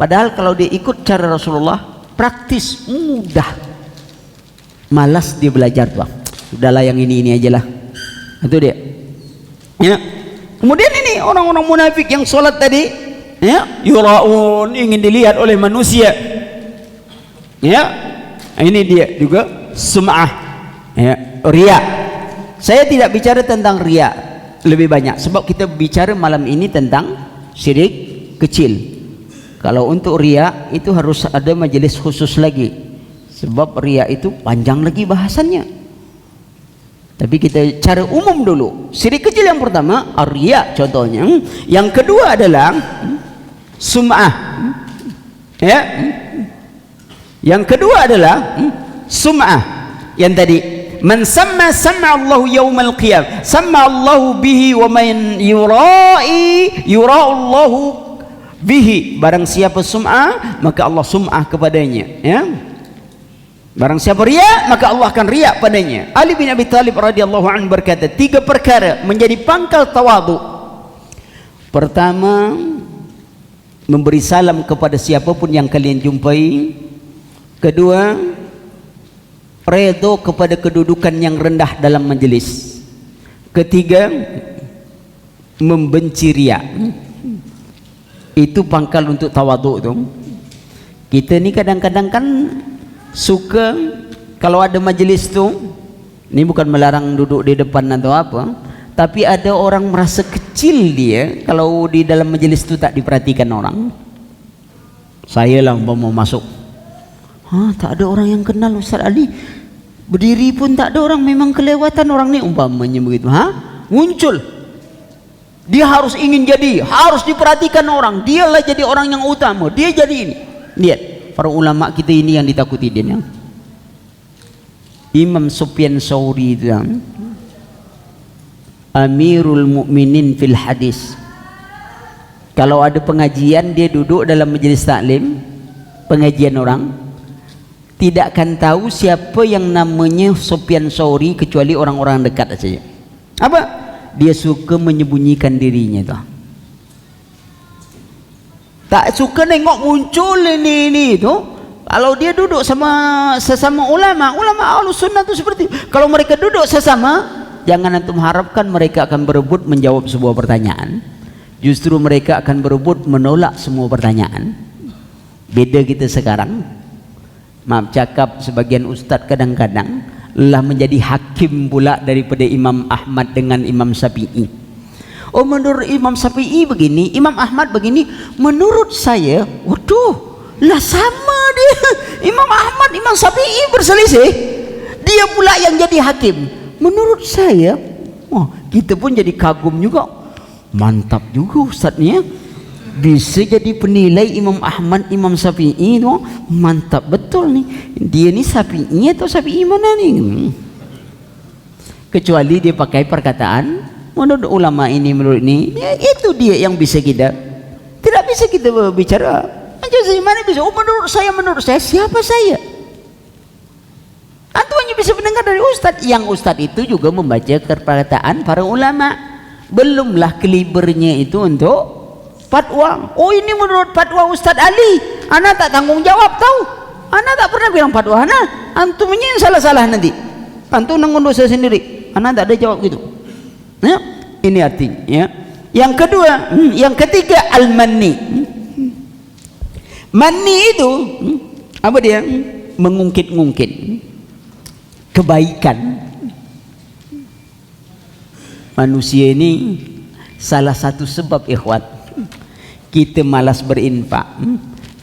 Padahal kalau dia ikut cara Rasulullah, praktis, mudah. Malas dia belajar tuh. Sudahlah yang ini aja lah. Itu dia. Ya. Kemudian ini orang-orang munafik yang sholat tadi, ya, yuraun, ingin dilihat oleh manusia. Ya. Ini dia juga sum'ah. Ya, riya. Saya tidak bicara tentang riya lebih banyak, sebab kita bicara malam ini tentang syirik kecil. Kalau untuk riya itu harus ada majelis khusus lagi. Sebab riya itu panjang lagi bahasannya. Tapi kita cara umum dulu. Syirik kecil yang pertama, riya contohnya. Yang kedua adalah sum'ah. Ya. Yang kedua adalah sum'ah. Yang tadi, man sama Allahu yaumal qiyam, sama Allahu bihi wa man yura'allahu bihi. Barang siapa sum'ah, maka Allah sum'ah kepadanya, ya. Barang siapa riya, maka Allah akan riya padanya. Ali bin Abi Thalib radhiyallahu anhu berkata, 3 perkara menjadi pangkal tawadhu. Pertama, memberi salam kepada siapapun yang kalian jumpai. Kedua, redha kepada kedudukan yang rendah dalam majelis. Ketiga, membenci riya. Itu pangkal untuk tawadhu itu. Kita ni kadang-kadang kan suka kalau ada majelis tu, ini bukan melarang duduk di depan atau apa, tapi ada orang merasa kecil dia kalau di dalam majelis tu tak diperhatikan orang. Saya lah mau masuk, tak ada orang yang kenal Ustaz Ali, berdiri pun tak ada orang, memang kelewatan orang ni, umpamanya begitu. Muncul, dia harus ingin jadi, harus diperhatikan orang, dialah jadi orang yang utama, dia jadi ini. Lihat para ulama kita ini yang ditakuti dia. Imam Sufyan Tsauri itu Amirul Mukminin fil hadis. Kalau ada pengajian, dia duduk dalam majelis taklim, pengajian orang, tidak akan tahu siapa yang namanya Sufyan Tsauri kecuali orang-orang dekat saja. Apa? Dia suka menyembunyikan dirinya tuh. Tak suka nengok muncul ini tu. Kalau dia duduk sama sesama ulama Ahlus Sunnah tu seperti, kalau mereka duduk sesama, jangan antum harapkan mereka akan berebut menjawab sebuah pertanyaan. Justru mereka akan berebut menolak semua pertanyaan. Beda kita sekarang. Maaf cakap, sebagian ustaz kadang-kadang lah menjadi hakim pula daripada Imam Ahmad dengan Imam Syafi'i. Oh, menurut Imam Syafi'i begini, Imam Ahmad begini, menurut saya, waduh, lah sama dia. Imam Ahmad, Imam Syafi'i berselisih, dia pula yang jadi hakim. Menurut saya, kita pun jadi kagum juga. Mantap juga ustaznya, bisa jadi penilai Imam Ahmad, Imam Syafi'i tu. Mantap betul nih. Dia ni Syafi'i atau Syafi'i mana nih? Kecuali dia pakai perkataan menurut ulama ini, menurut ini, ya, itu dia yang bisa kita. Tidak bisa kita berbicara. Mana bisa? Menurut saya, siapa saya? Antum hanya bisa mendengar dari ustaz. Yang ustaz itu juga membaca perkataan para ulama. Belumlah kalibernya itu untuk fatwa. Oh, ini menurut fatwa Ustaz Ali. Ana tak tanggung jawab tahu. Ana tak pernah bilang fatwa ana. Antum ini yang salah-salah nanti. Antum nanggung dosa sendiri. Ana tak ada jawab gitu. Ya, ini artinya. Ya. Yang kedua, yang ketiga al-manni. Manni itu apa dia? Mengungkit-ungkit kebaikan. Manusia ini salah satu sebab ikhwat, kita malas berinfak,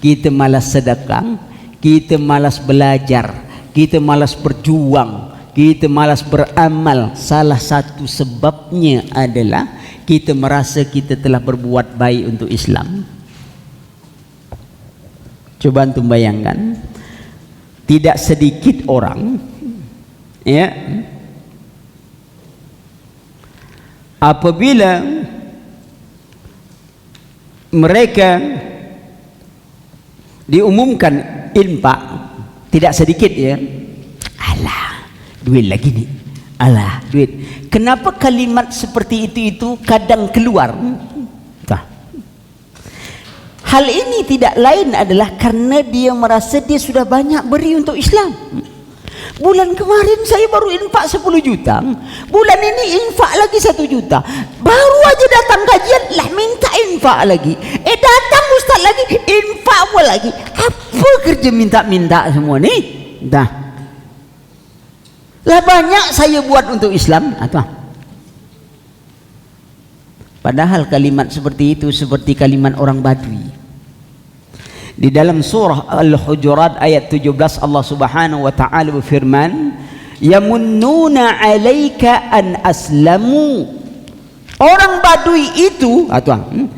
kita malas sedekah, kita malas belajar, kita malas berjuang, kita malas beramal. Salah satu sebabnya adalah kita merasa kita telah berbuat baik untuk Islam. Coba antum bayangkan, tidak sedikit orang, ya, apabila mereka diumumkan infak, tidak sedikit ya, alah duit lagi nih, alah duit. Kenapa kalimat seperti itu kadang keluar? Hal ini tidak lain adalah karena dia merasa dia sudah banyak beri untuk Islam. Bulan kemarin saya baru infak 10 juta, bulan ini infak lagi 1 juta, baru aja datang kajian lah minta infak lagi, datang ustaz lagi infak pula lagi. Apa kerja minta-minta semua nih? Dah lah banyak saya buat untuk Islam atau? Padahal kalimat seperti itu seperti kalimat orang Badui. Di dalam surah Al-Hujurat ayat 17 Allah Subhanahu wa taala berfirman, yamunnuna 'alaika an aslamu. Orang Badui itu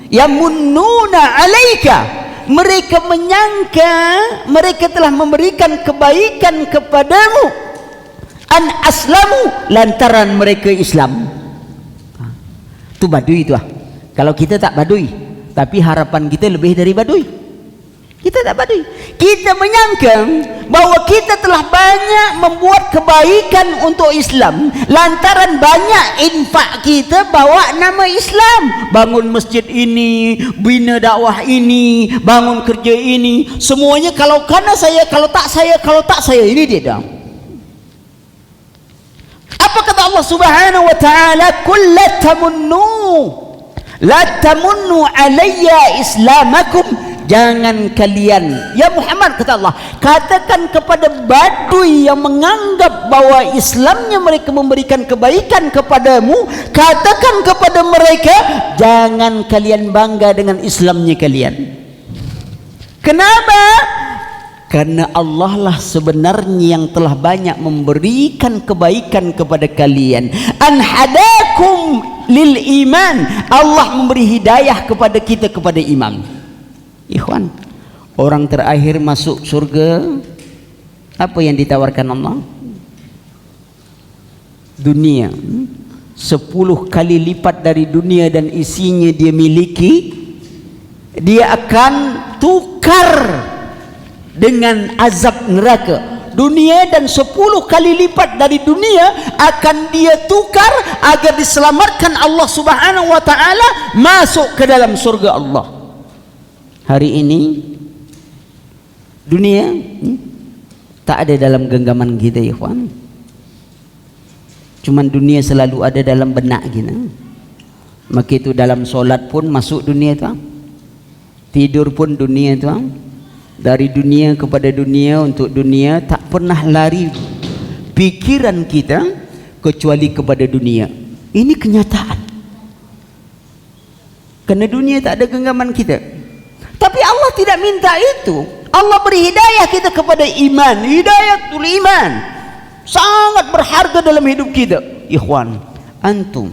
yamunnuna 'alaika, mereka menyangka mereka telah memberikan kebaikan kepadamu, an aslamu, lantaran mereka Islam. Itu Badui itu. Kalau kita tak Badui, tapi harapan kita lebih dari Badui. Kita tak Badui. Kita menyangka bahwa kita telah banyak membuat kebaikan untuk Islam lantaran banyak infak kita bawa nama Islam. Bangun masjid ini, bina dakwah ini, bangun kerja ini, semuanya kalau karena saya, kalau tak saya, kalau tak saya. Ini dia dah. Apa kata Allah Subhanahu wa taala? Qul la tamunnu alayya islamakum. Jangan kalian, ya Muhammad, kata Allah, katakan kepada Badui yang menganggap bahwa Islamnya mereka memberikan kebaikan kepadamu, katakan kepada mereka, jangan kalian bangga dengan Islamnya kalian. Kenapa? Karena Allah lah sebenarnya yang telah banyak memberikan kebaikan kepada kalian. An hadakum lil iman. Allah memberi hidayah kepada kita kepada iman. Ikhwan, orang terakhir masuk surga, apa yang ditawarkan Allah? Dunia 10 kali lipat dari dunia dan isinya dia miliki. Dia akan tukar dengan azab neraka. Dunia dan 10 kali lipat dari dunia akan dia tukar agar diselamatkan Allah Subhanahu wa taala masuk ke dalam surga Allah. Hari ini dunia tak ada dalam genggaman kita, ikhwan. Cuman dunia selalu ada dalam benak kita. Maka itu dalam solat pun masuk dunia tu, tidur pun dunia tu, dari dunia kepada dunia untuk dunia, tak pernah lari pikiran kita kecuali kepada dunia. Ini kenyataan. Karena dunia tak ada genggaman kita. Tapi Allah tidak minta itu. Allah beri hidayah kita kepada iman, hidayatul iman. sangat berharga dalam hidup kita. Ikhwan, antum,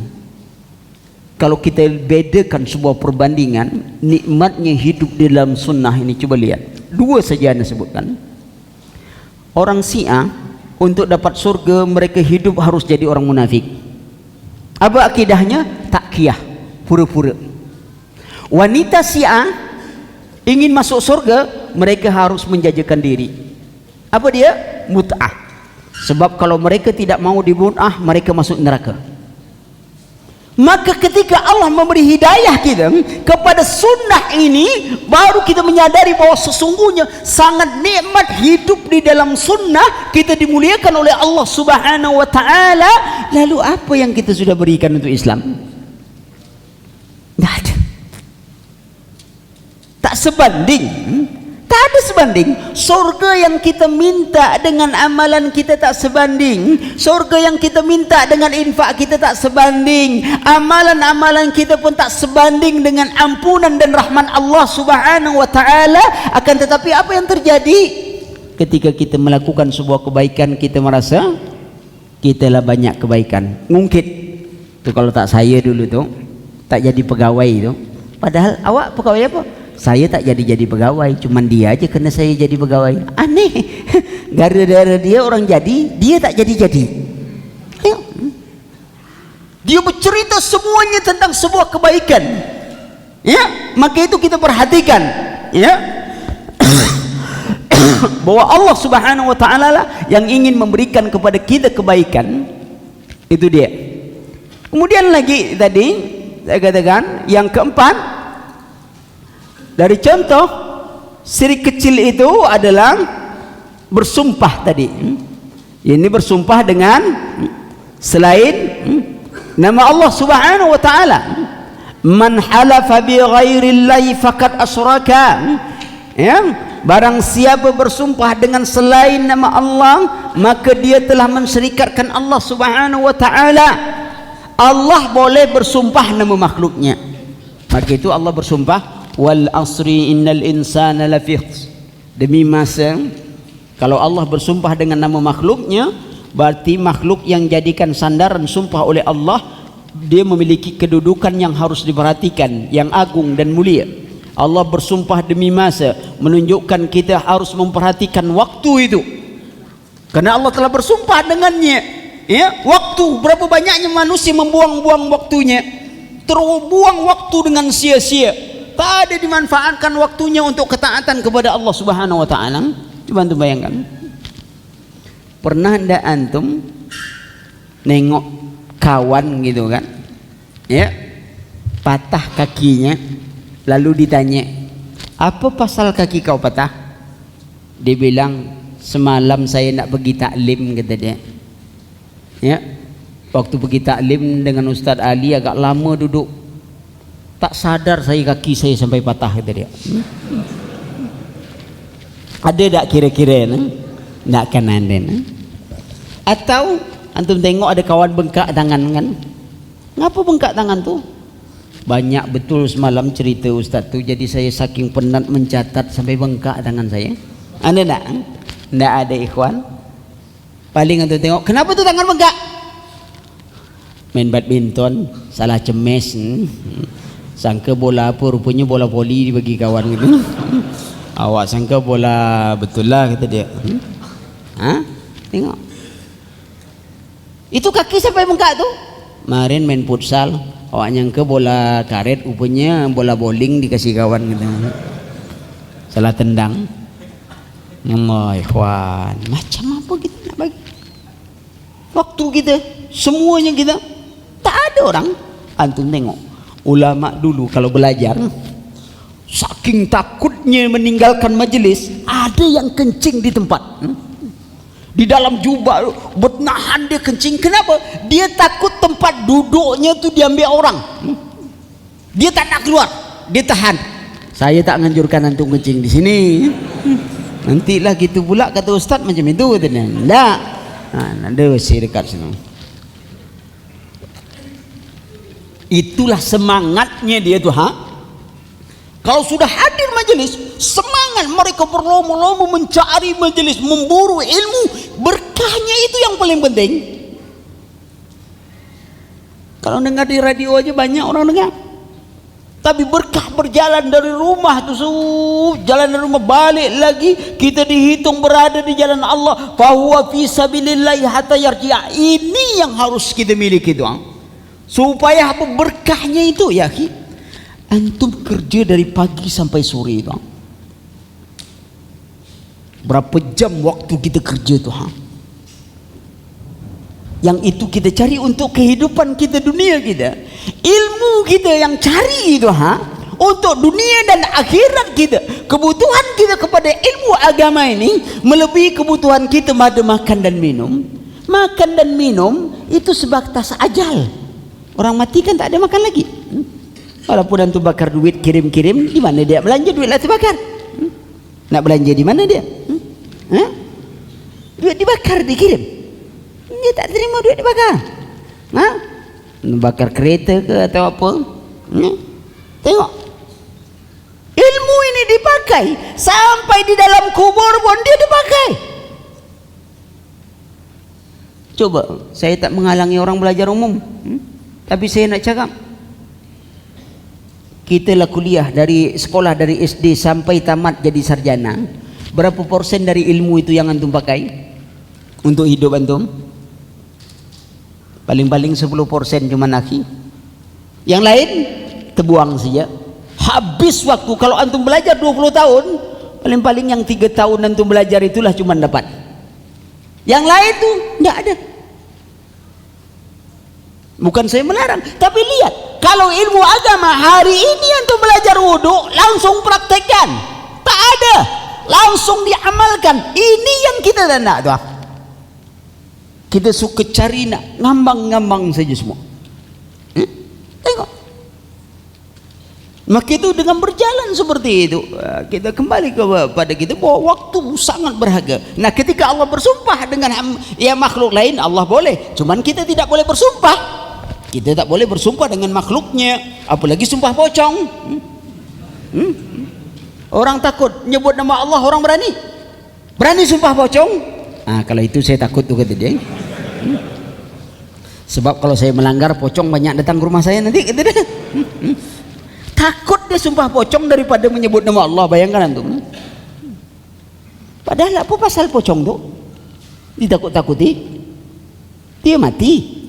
kalau kita bedakan sebuah perbandingan nikmatnya hidup di dalam sunnah ini, coba lihat, dua saja Anda sebutkan. Orang Syiah untuk dapat surga mereka hidup harus jadi orang munafik. Apa akidahnya? Takkiyah, pura-pura. Wanita Syiah ingin masuk surga, mereka harus menjajakan diri. Apa dia? Mut'ah. Sebab kalau mereka tidak mau dimut'ah, mereka masuk neraka. Maka ketika Allah memberi hidayah kita kepada sunnah ini, baru kita menyadari bahwa sesungguhnya sangat nikmat hidup di dalam sunnah. Kita dimuliakan oleh Allah Subhanahu wa ta'ala. Lalu apa yang kita sudah berikan untuk Islam? Tidak ada. Tak sebanding. Tak ada sebanding. Surga yang kita minta dengan amalan kita tak sebanding. Surga yang kita minta dengan infak kita tak sebanding. Amalan-amalan kita pun tak sebanding dengan ampunan dan rahmat Allah Subhanahu wa ta'ala. Akan tetapi apa yang terjadi? Ketika kita melakukan sebuah kebaikan, kita merasa kita lah banyak kebaikan. Ngungkit tu, kalau tak saya dulu tu tak jadi pegawai tu. Padahal awak pegawai apa? Saya tak jadi pegawai, cuman dia aja kena saya jadi pegawai. Aneh. Gara-gara dia orang jadi, dia tak jadi. Ya. Dia bercerita semuanya tentang sebuah kebaikan. Ya, maka itu kita perhatikan, ya. Bahwa Allah Subhanahu wa ta'ala lah yang ingin memberikan kepada kita kebaikan. Itu dia. Kemudian lagi tadi saya katakan yang keempat, dari contoh syirik kecil itu adalah bersumpah tadi. Ini bersumpah dengan selain nama Allah Subhanahu wa ta'ala. Man halafa bi ghairillahi faqad asyraka. Ya, barang siapa bersumpah dengan selain nama Allah, maka dia telah mensyirikatkan Allah Subhanahu wa ta'ala. Allah boleh bersumpah nama makhluknya. Maka itu Allah bersumpah, wal asri innal insana lafi khusr. Demi masa, kalau Allah bersumpah dengan nama makhluknya, berarti makhluk yang jadikan sandaran sumpah oleh Allah, dia memiliki kedudukan yang harus diperhatikan, yang agung dan mulia. Allah bersumpah demi masa, menunjukkan kita harus memperhatikan waktu itu, karena Allah telah bersumpah dengannya. Ya, waktu, berapa banyaknya manusia membuang-buang waktunya, terbuang waktu dengan sia-sia, tak ada dimanfaatkan waktunya untuk ketaatan kepada Allah Subhanahu wa ta'ala. Coba antum bayangkan, pernah ndak antum nengok kawan gitu kan, ya, patah kakinya, lalu ditanya, apa pasal kaki kau patah? Dia bilang, semalam saya nak pergi taklim, kata dia. Ya, waktu pergi taklim dengan Ustaz Ali agak lama duduk, tak sadar saya kaki saya sampai patah, kata dia. Ada tak kira-kira? Tak kan ada. Atau antum tengok ada kawan bengkak tangan kan? Ngapa bengkak tangan tu? Banyak betul semalam cerita Ustaz tu, jadi saya saking penat mencatat sampai bengkak tangan saya. Ada tak? Tak ada, ikhwan. Paling antum tengok, kenapa tu tangan bengkak? Main badminton, salah cemes. Sangka bola apa, rupanya bola voli dibagi kawan gitu. Awak sangka bola betul lah, kata dia. Tengok, itu kaki sampai bengkak tu. Kemarin main futsal, awak nyangka bola karet, rupanya bola bowling dikasih kawan gitu. Salah tendang. Nyamoy ikhwan, macam apa kita nak bagi waktu kita, semuanya kita. Tak ada orang. Antum tengok ulama dulu kalau belajar, saking takutnya meninggalkan majelis, ada yang kencing di tempat, di dalam jubah, bernahan dia kencing. Kenapa? Dia takut tempat duduknya tu diambil orang. Dia tak nak keluar, dia tahan. Saya tak menganjurkan antum kencing di sini. Nantilah gitu pula kata Ustaz macam itu, katanya. Tak, ada si dekat sini. Itulah semangatnya dia tuh, Kalau sudah hadir majelis, semangat mereka berlomba-lomba mencari majelis, memburu ilmu. Berkahnya itu yang paling penting. Kalau dengar di radio aja banyak orang dengar. Tapi berkah berjalan dari rumah tuh, jalan dari rumah balik lagi, kita dihitung berada di jalan Allah. Fahuwa fi sabilillahi hatta yarji'a. Ini yang harus kita miliki doang. Supaya apa berkahnya itu ya, antum kerja dari pagi sampai sore doang. Berapa jam waktu kita kerja tuh, Yang itu kita cari untuk kehidupan kita dunia kita. Ilmu kita yang cari itu untuk dunia dan akhirat kita. Kebutuhan kita kepada ilmu agama ini melebihi kebutuhan kita pada makan dan minum. Makan dan minum itu sebatas ajal. Orang mati kan tak ada makan lagi. Walaupun antum bakar duit kirim-kirim, di mana dia belanja duit lah terbakar? Nak belanja di mana dia? Duit dibakar dikirim. Dia tak terima duit dibakar. Bakar kereta ke atau apa? Tengok. Ilmu ini dipakai sampai di dalam kubur pun dia dipakai. Coba, saya tak menghalangi orang belajar umum, tapi saya nak cakap, kita lah kuliah dari sekolah dari SD sampai tamat jadi sarjana. Berapa persen dari ilmu itu yang antum pakai untuk hidup antum? Paling-paling 10% cuma akhi. Yang lain terbuang saja. Habis waktu. Kalau antum belajar 20 tahun, paling-paling yang 3 tahun antum belajar itulah cuma dapat. Yang lain tuh enggak ada. Bukan saya melarang, tapi lihat, kalau ilmu agama hari ini antum belajar wudu, langsung praktekkan. Tak ada, langsung diamalkan. Ini yang kita tak tuh. Kita suka cari nak ngambang-ngambang saja semua. Tengok. Maka itu dengan berjalan seperti itu, kita kembali kepada kita bahwa waktu sangat berharga. Nah, ketika Allah bersumpah dengan makhluk lain, Allah boleh. Cuman kita tidak boleh bersumpah. Kita tak boleh bersumpah dengan makhluknya, apalagi sumpah pocong. Orang takut nyebut nama Allah, orang berani sumpah pocong. Kalau itu saya takut tuh, kata dia. Sebab kalau saya melanggar, pocong banyak datang ke rumah saya nanti, kata dia. Takut dia sumpah pocong daripada menyebut nama Allah. Bayangkan antum. Padahal apa pasal pocong tuh? Ditakut-takuti, dia mati.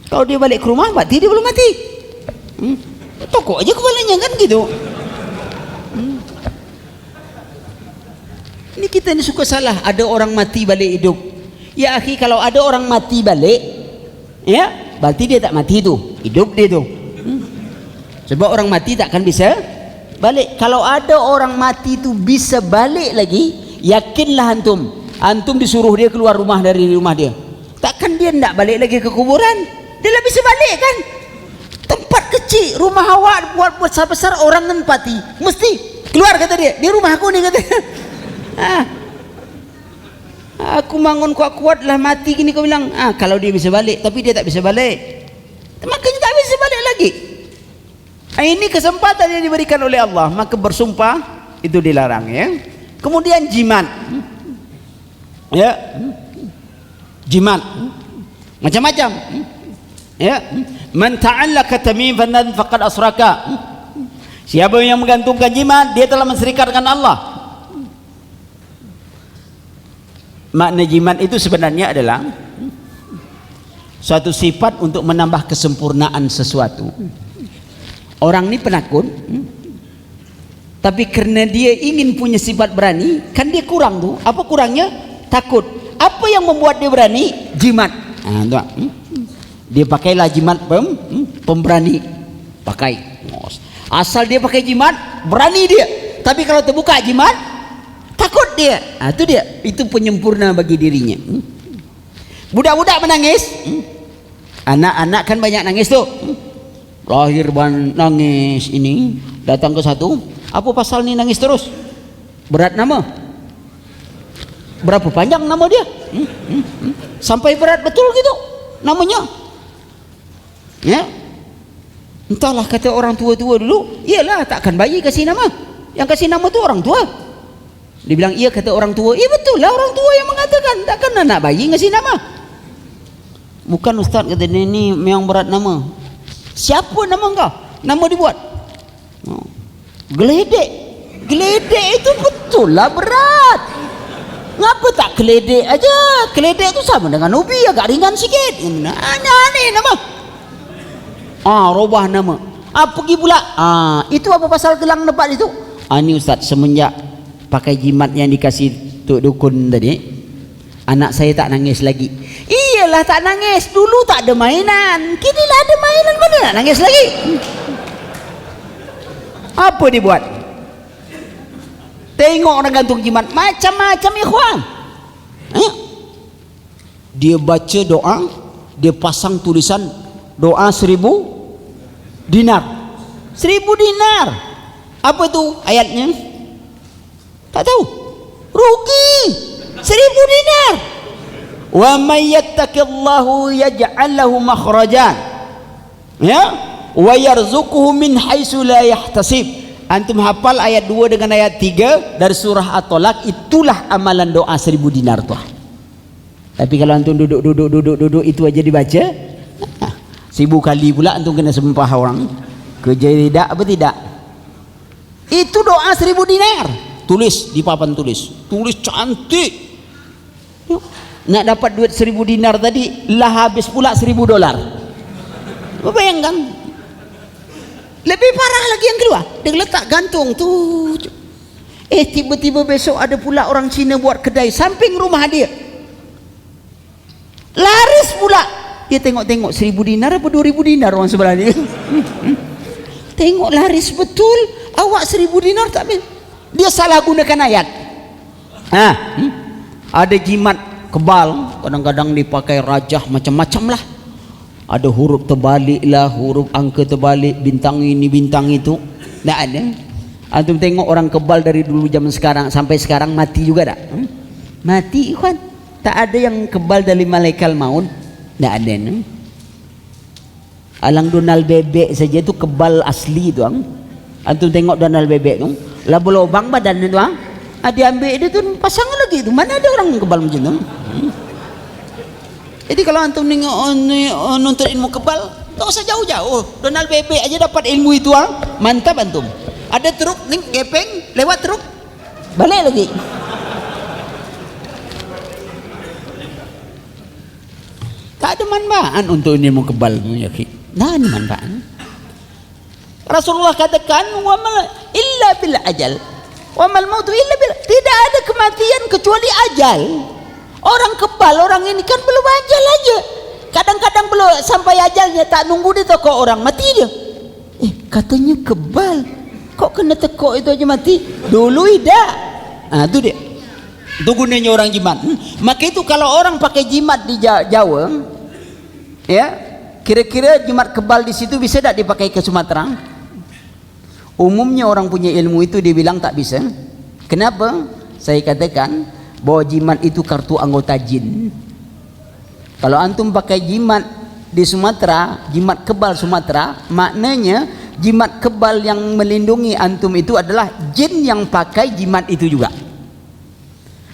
Kalau dia balik ke rumah mati, dia belum mati. Tokok aja kepalanya kan gitu. Ini kita ini suka salah. Ada orang mati balik hidup. Ya akhi, kalau ada orang mati balik, ya berarti dia tak mati tuh, hidup dia tuh. Sebab orang mati tak akan bisa balik. Kalau ada orang mati itu bisa balik lagi, yakinlah antum disuruh dia keluar rumah dari rumah dia, takkan dia tidak balik lagi ke kuburan. Dia lah bisa balik kan. Tempat kecil, rumah awak buat besar-besar, orang nempati, mesti keluar, kata dia. Di rumah aku nih, kata dia. Aku bangun kuat-kuat lah mati gini, kau bilang. Kalau dia bisa balik, tapi dia tak bisa balik, makanya tak bisa balik lagi. Ini kesempatan yang diberikan oleh Allah, maka bersumpah itu dilarang, ya. Kemudian jimat, ya, jimat macam-macam, ya. Man ta'allaka tamimatan faqad asraka. Siapa yang menggantungkan jimat, dia telah menserikatkan Allah. Makna jimat itu sebenarnya adalah suatu sifat untuk menambah kesempurnaan sesuatu. Orang ini penakut, tapi karena dia ingin punya sifat berani, kan dia kurang tuh. Apa kurangnya? Takut. Apa yang membuat dia berani? Jimat. Dia pakailah jimat pemberani. Pakai. Asal dia pakai jimat, berani dia. Tapi kalau terbuka jimat, takut dia. Itu dia. Itu penyempurna bagi dirinya. Budak-budak menangis. Anak-anak kan banyak nangis tuh. Lahir nangis, ini datang ke satu. Apa pasal nih nangis terus? Berat nama. Berapa panjang nama dia? Sampai berat betul gitu namanya. Ya. Entahlah kata orang tua-tua dulu, iyalah takkan bayi kasih nama. Yang kasih nama tu orang tua. Dia bilang iya, kata orang tua. Iya betul lah, orang tua yang mengatakan, takkan anak bayi ngasih nama. Bukan ustaz kata dia, ni memang berat nama. Siapa nama engkau? Nama dibuat. Geledek. Geledek itu betul lah berat. Ngapa tak keledek aja? Keledek tu sama dengan ubi, agak ringan sikit. Aneh-aneh nama. Robah nama. Pergi pula. Itu apa pasal gelang lebat itu? Ni ustaz, semenjak pakai jimat yang dikasih Tok Dukun tadi, anak saya tak nangis lagi. Iyalah tak nangis. Dulu tak ada mainan. Kini lah ada mainan, mana nak nangis lagi? Apa dibuat? Tengok orang gantung jimat macam-macam ikhwan. Dia baca doa, dia pasang tulisan doa 1000 dinar. 1000 dinar. Apa tu ayatnya? Tak tahu. Rugi. 1000 dinar. Wa may yattaqillahu yaj'al lahu makhrajan. Ya? Wa yarzuquhu min haitsu la yahtasib. Antum hafal ayat 2 dengan ayat 3 dari surah At-Talaq, itulah amalan doa 1000 dinar tu. Tapi kalau antum duduk itu aja dibaca, 1000 kali pula antum kena sembah orang. Kerja tidak apa tidak? Itu doa 1000 dinar. Tulis di papan tulis. Tulis cantik. Nak dapat duit 1000 dinar tadi, lah habis pula $1000. Bayangkan. Lebih parah lagi yang kedua, dia letak gantung tu. Tiba-tiba besok ada pula orang Cina buat kedai samping rumah dia. Laris pula. Dia tengok-tengok 1000 dinar apa 2000 dinar orang sebelah dia. Tengok laris betul. Awak 1000 dinar tak ambil. Dia salah gunakan ayat. Ada jimat kebal, kadang-kadang dipakai rajah macam-macam lah. Ada huruf terbalik lah, huruf angka terbalik, bintang ini bintang itu. Tak ada. Antum tengok orang kebal dari dulu zaman sekarang sampai sekarang mati juga tak? Mati ikhwan. Tak ada yang kebal dari malaikat maut. Tak ada. Alang Donald bebek saja tu kebal asli tu. Antum tengok Donald bebek tu, lah berlubang badan tu. Dia ambil dia tu pasang lagi tu. Mana ada orang kebal macam tu? Jadi kalau antum nonton ilmu kebal, tak usah jauh-jauh. Donald bebek aja dapat ilmu itu. Mantap antum. Ada truk ni gepeng, lewat truk balik lagi. Tak ada manfaat untuk ilmu kebal ni, ya. Nah, ada manfaat. Rasulullah katakan, wa mal illa bil ajal. Wa mal mautu illa bil. Tidak ada kematian kecuali ajal. Orang kebal, orang ini kan belum ajal aja. Kadang-kadang belum sampai ajalnya, tak nunggu dia toko orang mati dia. Katanya kebal, kok kena tekuk itu aja mati? Dulu tidak. Itu dia. Itu gunanya orang jimat. Maka itu kalau orang pakai jimat di Jawa, ya, kira-kira jimat kebal di situ bisa tak dipakai ke Sumatera? Umumnya orang punya ilmu itu dia bilang tak bisa. Kenapa? Saya katakan bahwa jimat itu kartu anggota jin. Kalau antum pakai jimat di Sumatera, jimat kebal Sumatera, maknanya jimat kebal yang melindungi antum itu adalah jin yang pakai jimat itu juga.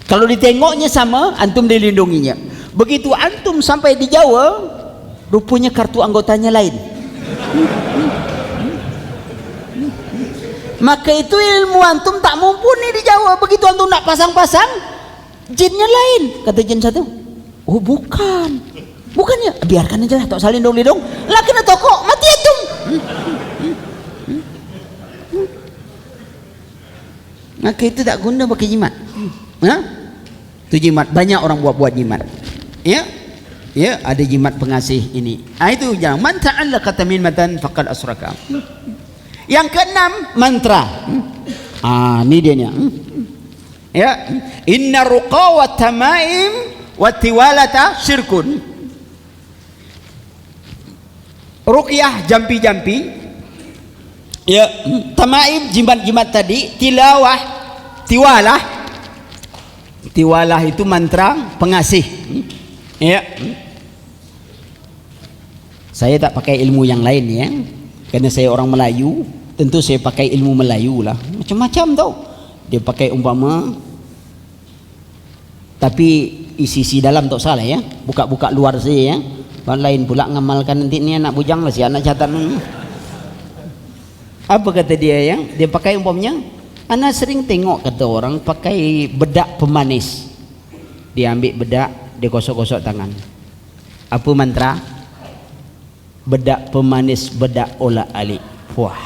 Kalau ditengoknya sama, antum dilindunginya. Begitu antum sampai di Jawa, rupanya kartu anggotanya lain. Maka itu ilmu antum tak mumpuni di Jawa. Begitu antum nak pasang-pasang, jinnya lain. Kata jin satu, bukannya, biarkan aja lah, tak salin dong lidong lah, kena tokok mati antum. Maka itu tak guna pakai jimat. Itu jimat, banyak orang buat jimat. Ya, ada jimat pengasih ini. Itu jangan man ta'allaqa tamimatan faqad asraka. Yang keenam, mantra. Ini dia nya. Ya, inna ruqa wa tamaim wa tiwalata syirkun. Ruqyah jampi-jampi, ya, tamaim jimat-jimat tadi, tiwalah itu mantra pengasih. Ya, saya tak pakai ilmu yang lain ya. Karena saya orang Melayu, tentu saya pakai ilmu Melayu lah. Macam-macam tau. Dia pakai umpama, tapi isi dalam tak salah ya. Buka-buka luar saja ya. Orang lain pula ngamalkan nanti ni anak bujang lah si anak catatan. Apa kata dia ya? Dia pakai umpamanya, anak sering tengok kata orang pakai bedak pemanis. Dia ambil bedak, dia gosok-gosok tangan. Apa mantra? Bedak pemanis, bedak olah alik. Wah,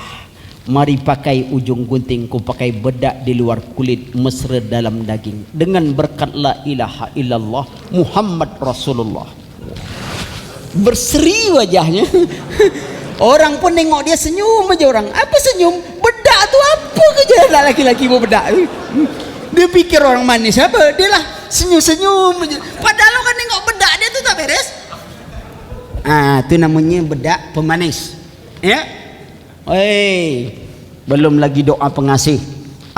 mari pakai ujung gunting, ku pakai bedak di luar kulit, mesra dalam daging. Dengan berkat la ilaha illallah Muhammad Rasulullah. Berseri wajahnya. Orang pun nengok dia senyum aja orang. Apa senyum? Bedak tu apa kerja laki-laki mau bedak? Dia pikir orang manis apa? Dia lah senyum-senyum aja. Padahal kan nengok bedak dia tu tak beres. Itu namanya bedak pemanis. Ya. Belum lagi doa pengasih.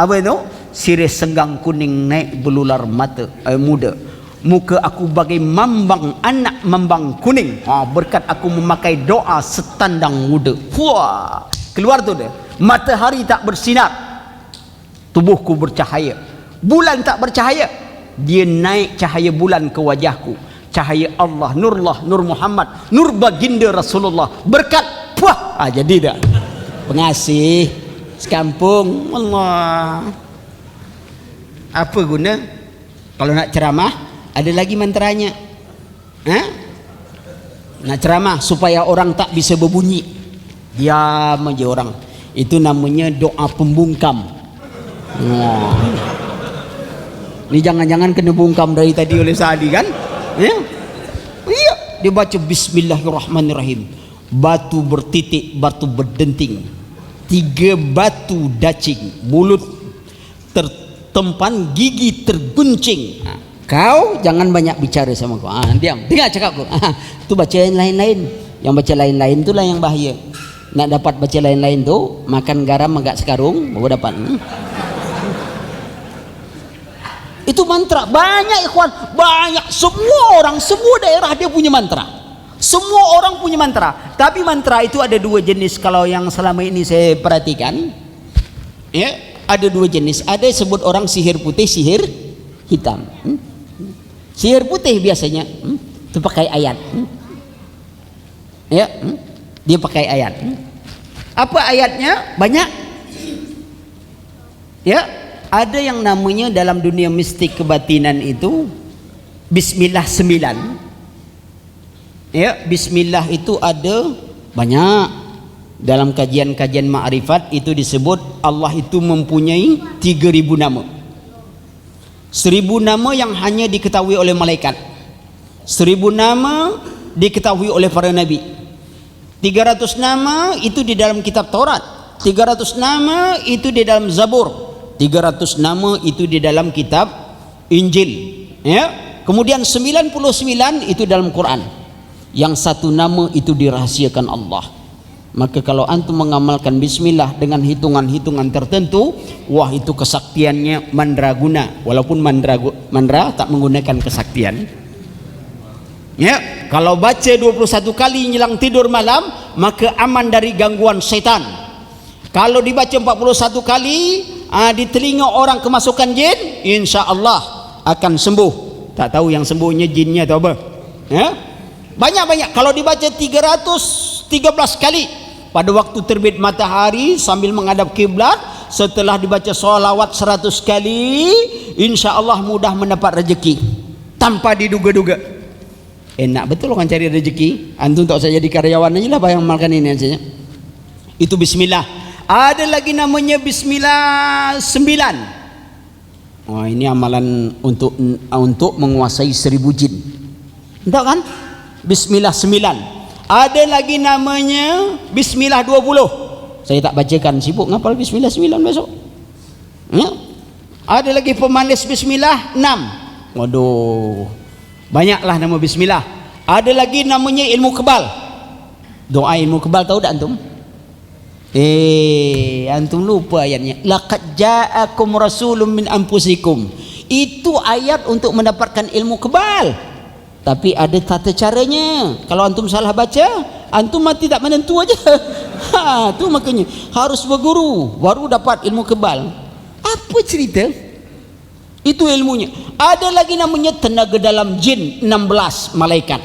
Apa itu? Sirih senggang kuning naik belular mata muda. Muka aku bagai mambang, anak mambang kuning. Berkat aku memakai doa setandang muda. Wah, keluar tu dia. Matahari tak bersinar, tubuhku bercahaya. Bulan tak bercahaya, dia naik cahaya bulan ke wajahku. Cahaya Allah, nurullah, nur Muhammad, nur baginda Rasulullah. Berkat, puah, jadi dah. Pengasih sekampung. Allah, apa guna kalau nak ceramah? Ada lagi mantranya. Nak ceramah supaya orang tak bisa berbunyi, diam aja orang. Itu namanya doa pembungkam. Ini jangan-jangan kena bungkam dari tadi oleh Saadi kan? Iya, dia baca Bismillahirrahmanirrahim. Batu bertitik, batu berdenting, 3 batu dacing, mulut tertempan, gigi terguncing. Kau jangan banyak bicara sama kau. Diam, dengar cakap kau. Tu baca yang lain-lain. Yang baca lain-lain itulah yang bahaya. Nak dapat baca lain-lain tu, makan garam agak sekarung baru dapat. Itu mantra. Banyak ikhwan, banyak. Semua orang, semua daerah dia punya mantra. Semua orang punya mantra. Tapi mantra itu ada 2 jenis. Kalau yang selama ini saya perhatikan, ya, ada 2 jenis. Ada sebut orang sihir putih, sihir hitam. Sihir putih biasanya itu pakai ayat. Ya, dia pakai ayat. Apa ayatnya? Banyak. Ya, ada yang namanya dalam dunia mistik kebatinan itu Bismillah 9. Ya, Bismillah itu ada banyak. Dalam kajian-kajian ma'rifat itu disebut Allah itu mempunyai 3000 nama. 1000 nama yang hanya diketahui oleh malaikat, 1000 nama diketahui oleh para nabi, 300 nama itu di dalam kitab Taurat, 300 nama itu di dalam Zabur, 300 nama itu di dalam kitab Injil, ya. Kemudian 99 itu dalam Quran. Yang 1 nama itu dirahasiakan Allah. Maka kalau antum mengamalkan bismillah dengan hitungan-hitungan tertentu, wah itu kesaktiannya mandraguna. Walaupun mandra tak menggunakan kesaktian. Ya, kalau baca 21 kali menjelang tidur malam, maka aman dari gangguan setan. Kalau dibaca 41 kali di telinga orang kemasukan jin, insya-Allah akan sembuh. Tak tahu yang sembuhnya jinnya atau apa. Ya? Banyak-banyak. Kalau dibaca 313 kali pada waktu terbit matahari sambil menghadap kiblat, setelah dibaca solawat 100 kali, insya Allah mudah mendapat rezeki tanpa diduga-duga. Enak betul orang cari rezeki. Antum tak usah jadi karyawan aja lah, bayang makan ini aja. Itu bismillah. Ada lagi namanya bismillah 9. Oh, ini amalan untuk menguasai 1000 jin. Entah kan? Bismillah 9. Ada lagi namanya Bismillah 20. Saya tak bacakan, sibuk ngapal Bismillah 9 besok. Ya? Ada lagi pemanis Bismillah 6. Waduh, banyaklah nama Bismillah. Ada lagi namanya ilmu kebal. Doa ilmu kebal tahu tak antum? Antum lupa ayatnya. Laqad ja'akum rasulun min anfusikum. Itu ayat untuk mendapatkan ilmu kebal. Tapi ada tata caranya. Kalau antum salah baca, antum mati tak menentu aja. Tu makanya harus berguru baru dapat ilmu kebal. Apa cerita? Itu ilmunya. Ada lagi namanya tenaga dalam jin, 16 malaikat.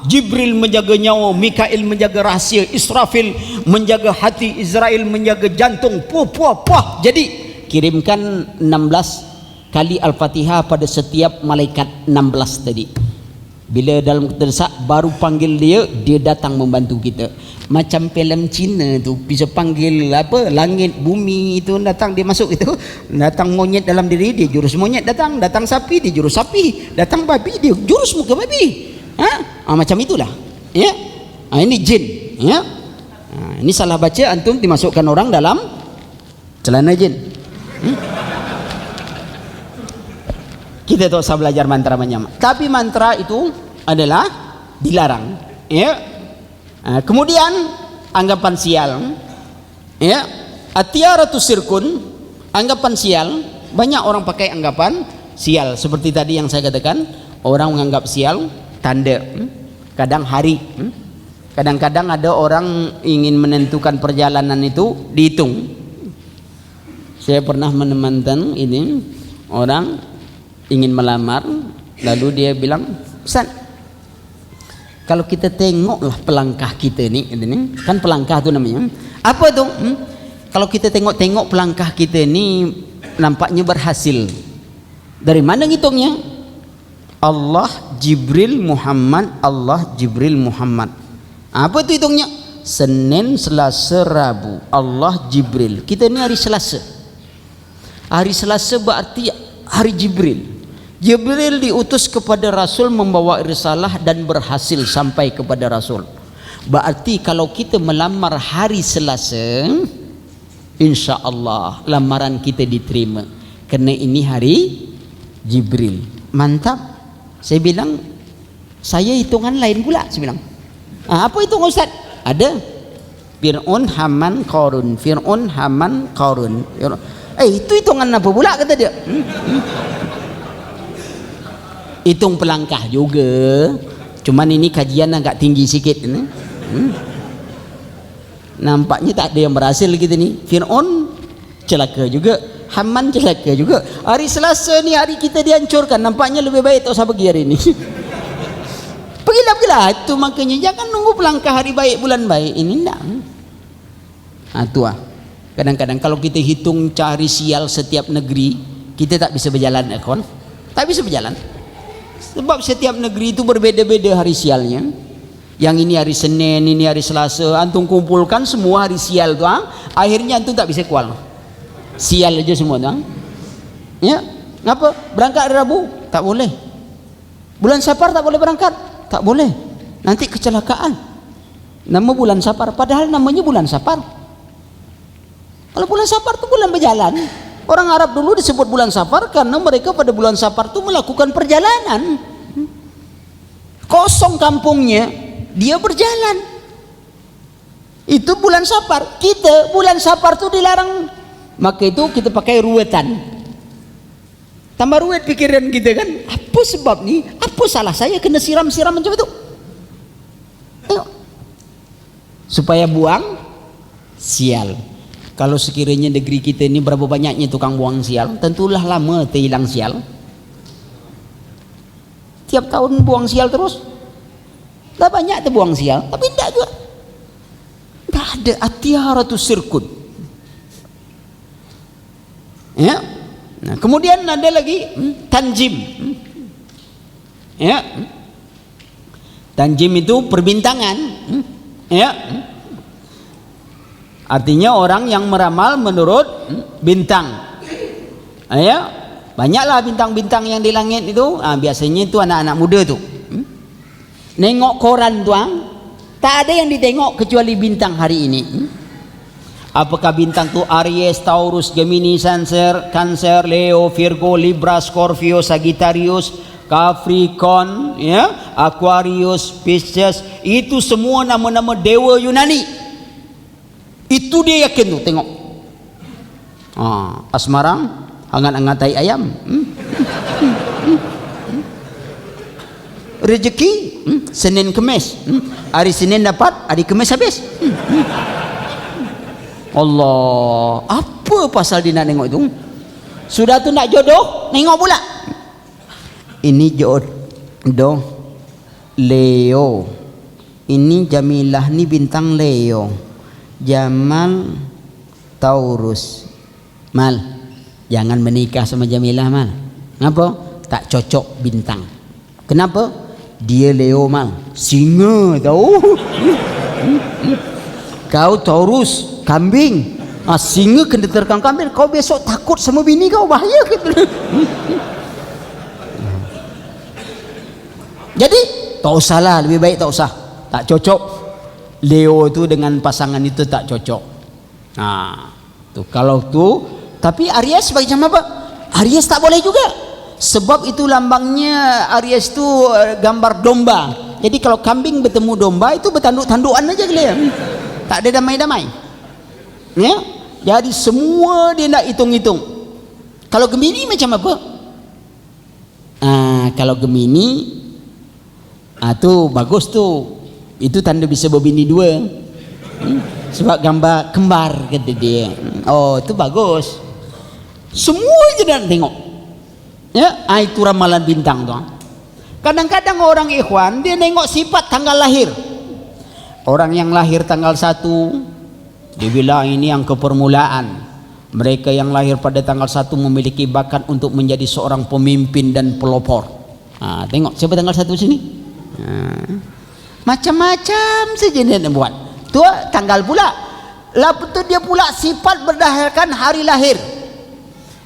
Jibril menjaga nyawa, Mikail menjaga rahsia, Israfil menjaga hati, Israel menjaga jantung. Jadi kirimkan 16 kali Al-Fatihah pada setiap malaikat 16 tadi. Bila dalam terdesak baru panggil dia datang membantu kita. Macam filem Cina tu bisa panggil apa, langit bumi itu datang, dia masuk itu. Datang monyet dalam diri dia jurus monyet, datang sapi dia jurus sapi, datang babi dia jurus muka babi. Macam itulah. Ya. Ini jin, ya. Ini salah baca, antum dimasukkan orang dalam celana jin. Kita tak usah belajar mantra banyak. Tapi mantra itu adalah dilarang. Ya. Kemudian anggapan sial. Ya. Atiaratu sirkun, anggapan sial. Banyak orang pakai anggapan sial. Seperti tadi yang saya katakan, orang menganggap sial tanda. Kadang hari. Kadang-kadang ada orang ingin menentukan perjalanan itu dihitung. Saya pernah menemankan ini orang ingin melamar, lalu dia bilang, Ustaz, kalau kita tengoklah pelangkah kita ini kan pelangkah itu namanya. Apa itu? Kalau kita tengok pelangkah kita ini nampaknya berhasil. Dari mana ngitungnya? Allah Jibril Muhammad, Allah Jibril Muhammad. Apa itu hitungnya? Senin, Selasa, Rabu, Allah Jibril. Kita ini hari Selasa. Hari Selasa berarti hari Jibril. Jibril diutus kepada Rasul membawa risalah dan berhasil sampai kepada Rasul. Berarti kalau kita melamar hari Selasa, insya Allah lamaran kita diterima. Kerana ini hari Jibril. Mantap. Saya bilang, saya hitungan lain pula. Saya bilang, apa hitung Ustaz? Ada Fir'aun, Haman, Qarun. Fir'aun, Haman, Qarun. Itu hitungan apa pula kata dia? Hitung pelangkah juga. Cuman ini kajian agak tinggi sikit ini. Nampaknya tak ada yang berhasil kita ni. Fir'aun celaka juga, Haman celaka juga. Hari Selasa ni hari kita dihancurkan. Nampaknya lebih baik tak usah pergi hari ni. Pergilah. Itu makanya jangan nunggu pelangkah hari baik, bulan baik. Ini enggak. Itu kadang-kadang kalau kita hitung cari sial setiap negeri, kita tak bisa berjalan, kawan. Tak bisa berjalan. Sebab setiap negeri itu berbeza-beza hari sialnya. Yang ini hari Senin, ini hari Selasa. Antum kumpulkan semua hari sial tu, akhirnya antum tak bisa kual. Sial aja semua tu. Ya, ngapa? Berangkat hari Rabu tak boleh. Bulan Safar tak boleh berangkat. Tak boleh. Nanti kecelakaan. Nama bulan Safar, padahal namanya bulan Safar. Kalau bulan Safar itu bulan berjalan. Orang Arab dulu disebut bulan Safar karena mereka pada bulan Safar itu melakukan perjalanan. Kosong kampungnya, dia berjalan. Itu bulan Safar. Kita bulan Safar itu dilarang. Maka itu kita pakai ruwetan. Tambah ruwet pikiran kita kan. Apa sebab ni? Apa salah saya kena siram-siram macam itu? Tengok. Supaya buang sial. Kalau sekiranya negeri kita ini berapa banyaknya tukang buang sial, tentulah lama terhilang sial. Tiap tahun buang sial terus. Tak banyak terbuang sial, tapi tidak juga. Tak ada atiaratu sirkun. Ya. Nah, kemudian ada lagi tanjim. Ya. Tanjim itu perbintangan. Ya. Artinya orang yang meramal menurut bintang. Ya. Banyaklah bintang-bintang yang di langit itu. Biasanya itu anak-anak muda tu. Nengok koran tuang, tak ada yang ditengok kecuali bintang hari ini. Apakah bintang tu Aries, Taurus, Gemini, Cancer, Leo, Virgo, Libra, Scorpio, Sagittarius, Capricorn, ya, Aquarius, Pisces, itu semua nama-nama dewa Yunani. Itu dia yakin tu, tengok. Asmarang, hangat-hangat tai ayam. rezeki Senin Kemis, hari Senin dapat, hari Kemis habis. Allah, apa pasal dia nak tengok itu? Sudah tu nak jodoh, tengok pula. Ini jodoh Leo. Ini Jamilah ni bintang Leo. Jamal Taurus. Mal, jangan menikah sama Jamilah, Mal. Kenapa? Tak cocok bintang. Kenapa? Dia Leo, Mal. Singa tahu. Kau Taurus, kambing. Singa kena terkam kambing. Kau besok takut sama bini kau, bahaya gitu. Jadi tak usahlah, lebih baik tak usah. Tak cocok. Leo tu dengan pasangan itu tak cocok. Tu kalau tu. Tapi Aries macam apa? Aries tak boleh juga. Sebab itu lambangnya Aries tu gambar domba. Jadi kalau kambing bertemu domba itu bertanduk-tandukan aja kalian. Tak ada damai-damai. Ya? Jadi semua dia nak hitung-hitung. Kalau Gemini macam apa? Kalau Gemini tu bagus tu. Itu tanda bisa berbini dua. Sebab gambar kembar kata dia. Oh, itu bagus. Semua je nak tengok. Ya, itu ramalan bintang tu. Kadang-kadang orang ikhwan dia nengok sifat tanggal lahir. Orang yang lahir tanggal 1 dia bilang ini yang kepermulaan. Mereka yang lahir pada tanggal 1 memiliki bakat untuk menjadi seorang pemimpin dan pelopor. Tengok siapa tanggal 1 sini. Macam-macam saja dia nak buat. Tu tanggal pula. Lepas tu dia pula sifat berdasarkan hari lahir.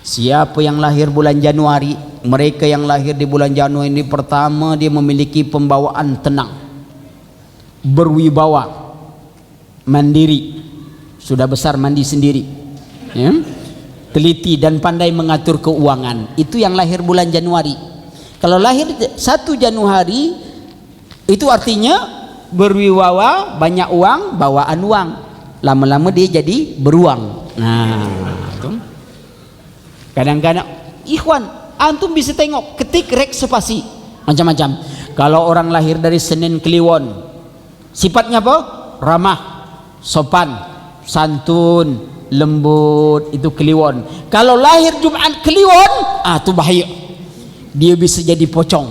Siapa yang lahir bulan Januari, mereka yang lahir di bulan Januari ini, pertama dia memiliki pembawaan tenang, berwibawa, mandiri, sudah besar mandi sendiri, ya? Teliti dan pandai mengatur keuangan. Itu yang lahir bulan Januari. Kalau lahir 1 Januari itu artinya berwibawa, banyak uang, bawaan uang. Lama-lama dia jadi beruang. Itu. Kadang-kadang ikhwan, antum bisa tengok ketik rek spasi macam-macam. Kalau orang lahir dari Senin Kliwon, sifatnya apa? Ramah, sopan, santun, lembut, itu Kliwon. Kalau lahir Jumat Kliwon, itu bahaya. Dia bisa jadi pocong.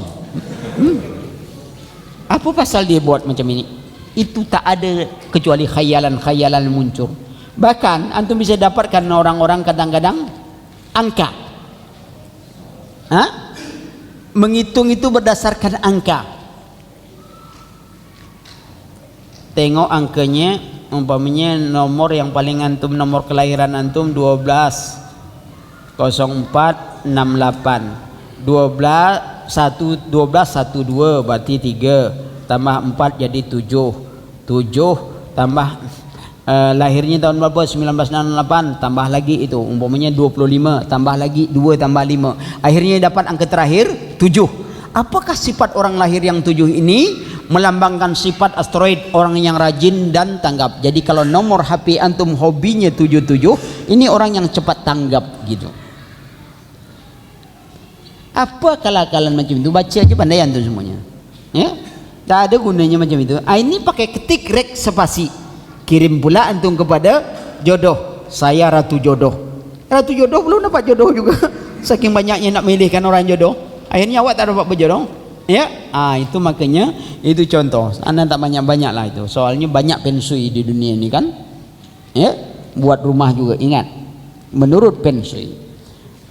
Apa pasal dia buat macam ini? Itu tak ada kecuali khayalan-khayalan muncul. Bahkan antum bisa dapatkan orang-orang kadang-kadang angka, menghitung itu berdasarkan angka. Tengok angkanya, umpamanya nomor yang paling antum, nomor kelahiran antum 12/04/68. 12 berarti 3 tambah 4 jadi 7 tambah lahirnya tahun berapa? 1968, tambah lagi itu umpamanya 25, tambah lagi 2 tambah 5, akhirnya dapat angka terakhir 7. Apakah sifat orang lahir yang 7 ini melambangkan sifat asteroid, orang yang rajin dan tanggap? Jadi kalau nomor HP antum hobinya 77, ini orang yang cepat tanggap gitu. Apa akal-akalan macam itu? Baca aja pandai antum semuanya, ya? Tak ada gunanya macam itu. Ini pakai ketik rek spasi. Kirim pula antum kepada jodoh. Saya Ratu Jodoh. Ratu Jodoh belum dapat jodoh juga. Saking banyaknya nak milihkan orang jodoh, akhirnya awak tak dapat berjodoh. Ya, itu makanya itu contoh. Anda tak banyak-banyak lah itu. Soalnya banyak pensui di dunia ini kan. Ya, buat rumah juga ingat. Menurut pensui,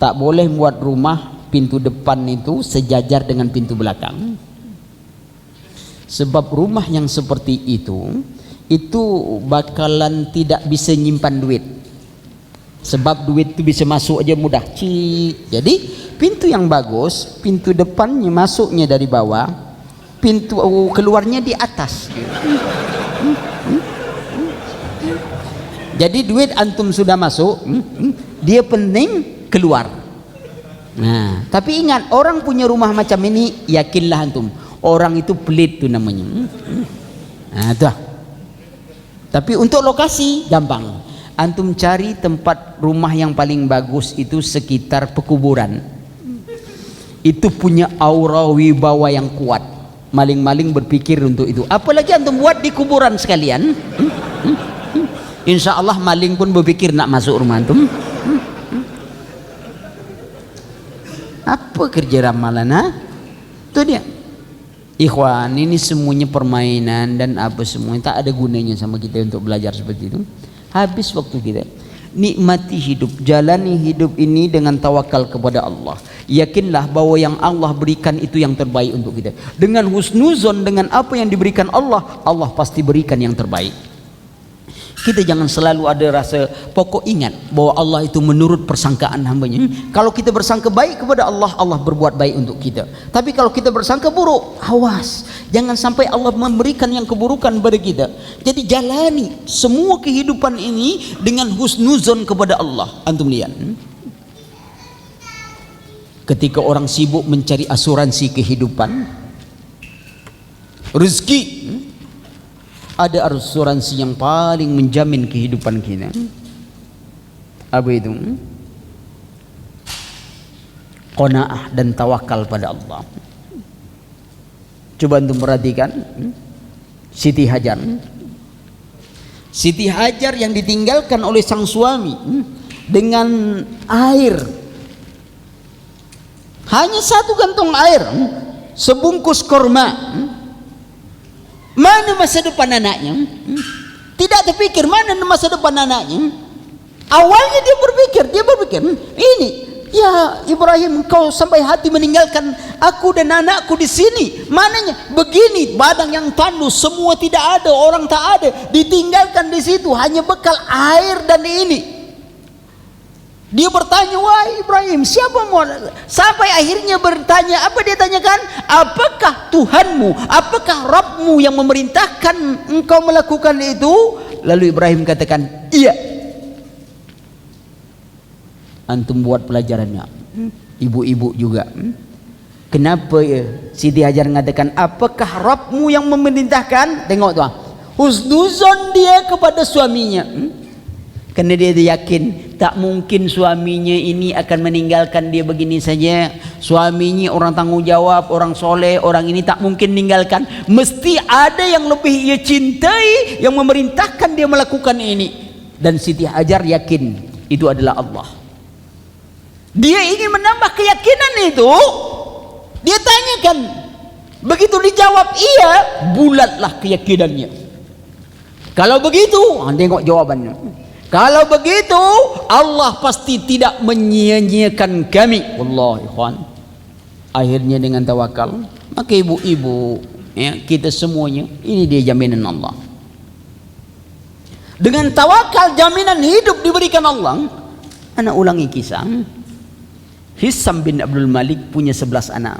tak boleh buat rumah pintu depan itu sejajar dengan pintu belakang. Sebab rumah yang seperti itu bakalan tidak bisa nyimpan duit. Sebab duit itu bisa masuk aja mudah. Jadi pintu yang bagus, pintu depannya masuknya dari bawah, pintu keluarnya di atas. Jadi duit antum sudah masuk, dia penting keluar. Nah, tapi ingat, orang punya rumah macam ini, yakinlah antum, orang itu pelit tuh namanya. Tuh. Tapi untuk lokasi gampang. Antum cari tempat rumah yang paling bagus itu sekitar pekuburan. Itu punya aura wibawa yang kuat. Maling-maling berpikir untuk itu. Apalagi antum buat di kuburan sekalian. Insya Allah maling pun berpikir nak masuk rumah antum. Apa kerja ramalan, ha? Itu dia. Ikhwan, ini semuanya permainan dan apa semuanya tak ada gunanya sama kita untuk belajar seperti itu. Habis waktu kita. Nikmati hidup, jalani hidup ini dengan tawakal kepada Allah. Yakinlah bahwa yang Allah berikan itu yang terbaik untuk kita. Dengan husnuzon dengan apa yang diberikan Allah, Allah pasti berikan yang terbaik. Kita jangan selalu ada rasa, pokok ingat bahwa Allah itu menurut persangkaan hambanya. Kalau kita bersangka baik kepada Allah, Allah berbuat baik untuk kita. Tapi kalau kita bersangka buruk, awas, jangan sampai Allah memberikan yang keburukan pada kita. Jadi jalani semua kehidupan ini dengan husnuzon kepada Allah. Antum lihat, ketika orang sibuk mencari asuransi kehidupan, rezeki, ada asuransi yang paling menjamin kehidupan kita. Apa itu? Qanaah dan tawakal pada Allah. Coba untuk perhatikan Siti Hajar. Siti Hajar yang ditinggalkan oleh sang suami dengan air, hanya satu kantong air, sebungkus kurma. Mana masa depan anaknya? Tidak terpikir mana masa depan anaknya. Awalnya dia berpikir, ini ya Ibrahim, kau sampai hati meninggalkan aku dan anakku di sini. Mananya? Begini, padang yang tandus, semua tidak ada, orang tak ada, ditinggalkan di situ, hanya bekal air dan ini. Dia bertanya, wahai Ibrahim, siapa mu? Sampai akhirnya bertanya, apa dia tanyakan? Apakah Tuhanmu, apakah Rabbmu yang memerintahkan engkau melakukan itu? Lalu Ibrahim katakan, iya. Antum buat pelajarannya, ibu-ibu juga. Kenapa ya Siti Hajar mengatakan, apakah Rabbmu yang memerintahkan? Tengok tuh, husnuzon dia kepada suaminya. Karena dia yakin tak mungkin suaminya ini akan meninggalkan dia begini saja. Suaminya orang tanggung jawab, orang soleh, orang ini tak mungkin meninggalkan. Mesti ada yang lebih ia cintai, yang memerintahkan dia melakukan ini. Dan Siti Hajar yakin itu adalah Allah. Dia ingin menambah keyakinan itu. Dia tanyakan, begitu dijawab iya, bulatlah keyakinannya. Kalau begitu, tengok jawabannya. Kalau begitu, Allah pasti tidak menyia-nyiakan kami. Wallahi ikhwan. Akhirnya dengan tawakal, maka ibu-ibu, ya, kita semuanya, ini dia jaminan Allah. Dengan tawakal jaminan hidup diberikan Allah. Anak ulangi kisah. Hisam bin Abdul Malik punya 11 anak.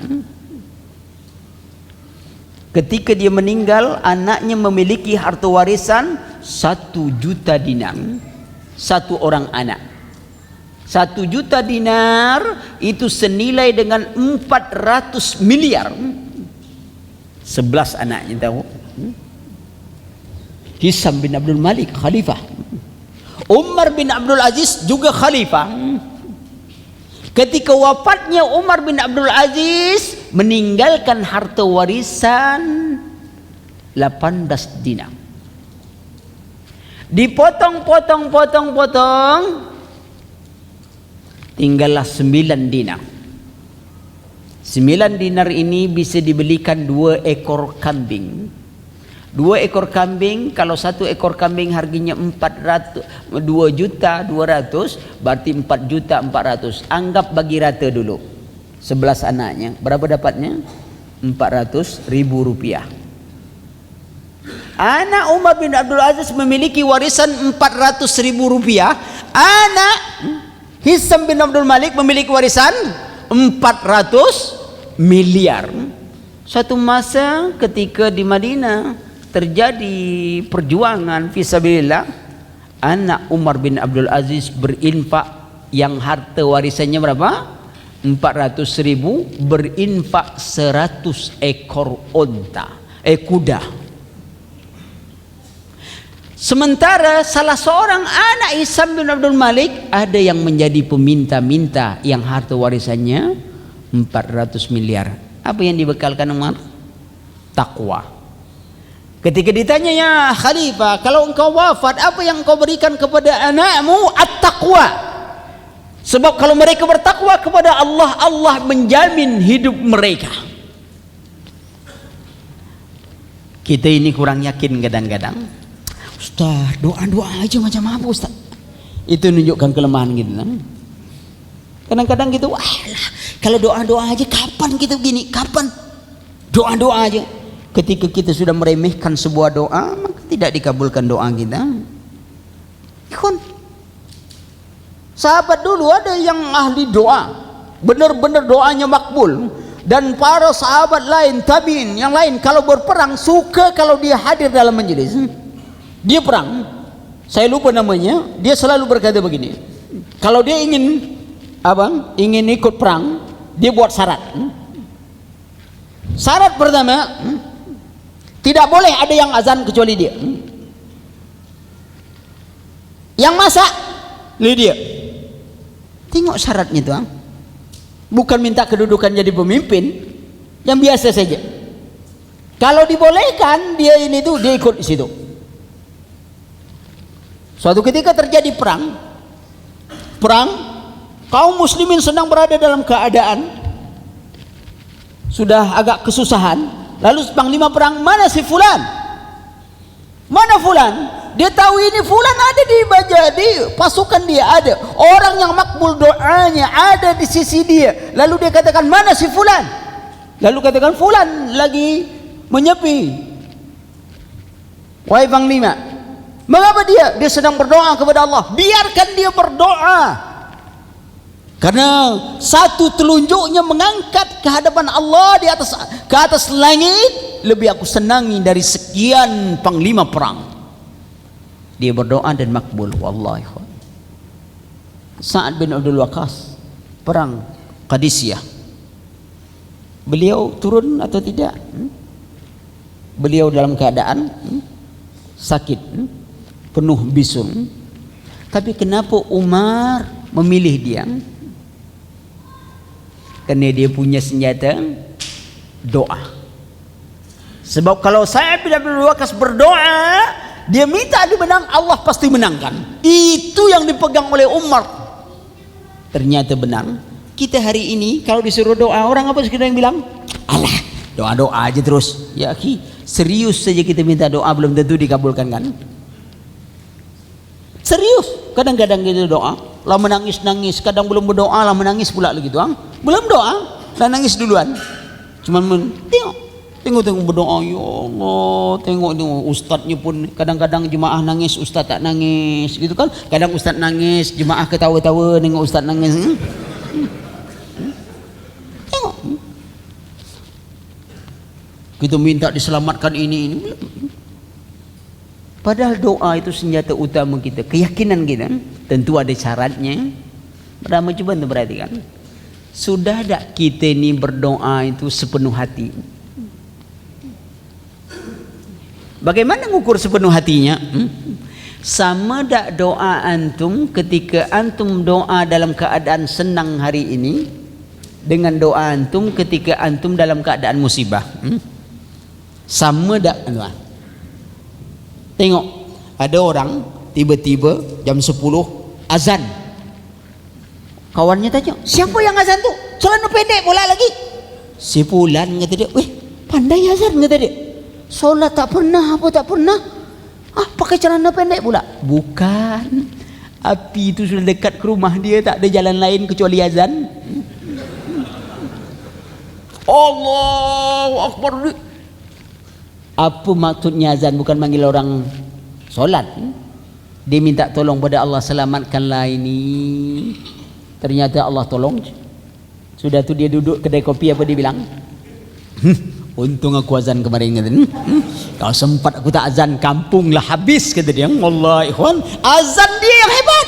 Ketika dia meninggal, anaknya memiliki harta warisan 1 juta dinar. Satu orang anak, 1 juta dinar itu senilai dengan 400 miliar. 11 anaknya tahu. Hisam bin Abdul Malik khalifah, Umar bin Abdul Aziz juga khalifah. Ketika wafatnya Umar bin Abdul Aziz, meninggalkan harta warisan 18 dinar. Dipotong, tinggallah 9 dinar. 9 dinar ini bisa dibelikan 2 ekor kambing. 2 ekor kambing, kalau 1 ekor kambing harganya 2.200.000, berarti 4.400.000. Anggap bagi rata dulu. 11 anaknya, berapa dapatnya? 400.000 rupiah. Anak Umar bin Abdul Aziz memiliki warisan 400.000 rupiah. Anak Hisam bin Abdul Malik memiliki warisan 400 miliar. Suatu masa ketika di Madinah terjadi perjuangan fisabilillah, anak Umar bin Abdul Aziz berinfak, yang harta warisannya berapa? 400.000, berinfak 100 ekor kuda. Sementara salah seorang anak Hisam bin Abdul Malik ada yang menjadi peminta-minta yang harta warisannya 400 miliar. Apa yang dibekalkan Umar? takwa. Ketika ditanya, ya Khalifah, kalau engkau wafat, apa yang engkau berikan kepada anakmu? At-taqwa. Sebab kalau mereka bertakwa kepada Allah, Allah menjamin hidup mereka. Kita ini kurang yakin kadang-kadang. Ustaz, doa-doa aja macam apa Ustaz? Itu menunjukkan kelemahan kita. Kadang-kadang gitu, wah kalau doa-doa aja kapan kita begini? Kapan? Doa-doa aja. Ketika kita sudah meremehkan sebuah doa, maka tidak dikabulkan doa kita. Ikhwan, sahabat dulu ada yang ahli doa, benar-benar doanya makbul. Dan para sahabat lain, tabiin yang lain, kalau berperang suka kalau dia hadir dalam majelis. Dia perang, saya lupa namanya, dia selalu berkata begini, kalau dia ingin ingin ikut perang, dia buat syarat. Syarat pertama, tidak boleh ada yang azan kecuali dia. Yang masak dia. Tengok syaratnya itu. Bukan minta kedudukan jadi pemimpin, yang biasa saja. Kalau dibolehkan dia ini tuh, dia ikut di situ. Suatu ketika terjadi perang, kaum muslimin sedang berada dalam keadaan sudah agak kesusahan. Lalu panglima perang, mana si fulan? Mana fulan? Dia tahu ini fulan ada di pasukan dia ada. Orang yang makbul doanya ada di sisi dia. Lalu dia katakan, mana si fulan? Lalu katakan, fulan lagi menyepi. Wahai panglima, mengapa dia? Dia sedang berdoa kepada Allah. Biarkan dia berdoa. Karena satu telunjuknya mengangkat ke hadapan Allah ke atas langit lebih aku senangi dari sekian panglima perang. Dia berdoa dan makbul. Wallahi. Sa'ad bin Abdul Waqqas perang Qadisiyah, beliau turun atau tidak? Beliau dalam keadaan sakit, penuh bisul. Tapi kenapa Umar memilih dia? Karena dia punya senjata doa. Sebab kalau Sa'ad bin Abdul Waqqas berdoa, dia minta dia menang, Allah pasti menangkan. Itu yang dipegang oleh Umar. Ternyata benar. Kita hari ini kalau disuruh doa, orang apa sekitar yang bilang, alah doa-doa aja terus. Ya akhi, serius saja kita minta doa belum tentu dikabulkan kan? Serius. Kadang-kadang kita doa, lah menangis-nangis. Kadang belum berdoa, lah menangis pula begitu. Belum doa, lah nangis duluan. Cuman tengok berdoa, ya Allah, tengok ustadznya pun kadang-kadang jemaah nangis, ustadz tak nangis, gitu kan? Kadang ustadz nangis, jemaah ketawa-tawa, tengok ustadz nangis. Tengok, kita minta diselamatkan ini. Padahal doa itu senjata utama kita, keyakinan kita. Tentu ada syaratnya. Pertama coba untuk perhatikan, sudah tak kita ini berdoa itu sepenuh hati? Bagaimana mengukur sepenuh hatinya? Sama tak doa antum ketika antum doa dalam keadaan senang hari ini dengan doa antum ketika antum dalam keadaan musibah? Sama tak? Tengok, ada orang tiba-tiba jam 10 azan. Kawannya tanya, siapa yang azan tu? Celana pendek pula lagi. Si fulan kata dia, weh pandai azan kata dia. Solat tak pernah, apa tak pernah. Pakai celana pendek pula. Bukan, api itu sudah dekat ke rumah dia, tak ada jalan lain kecuali azan. Allahu Akbar. Apa maksudnya azan? Bukan manggil orang solat. Dia minta tolong pada Allah, selamatkanlah ini. Ternyata Allah tolong. Sudah tu dia duduk kedai kopi, apa dia bilang? Untung aku azan kemarin, kata dia. Kalau sempat aku tak azan, kampung lah habis, kata dia. Allah ikhwan, azan dia yang hebat.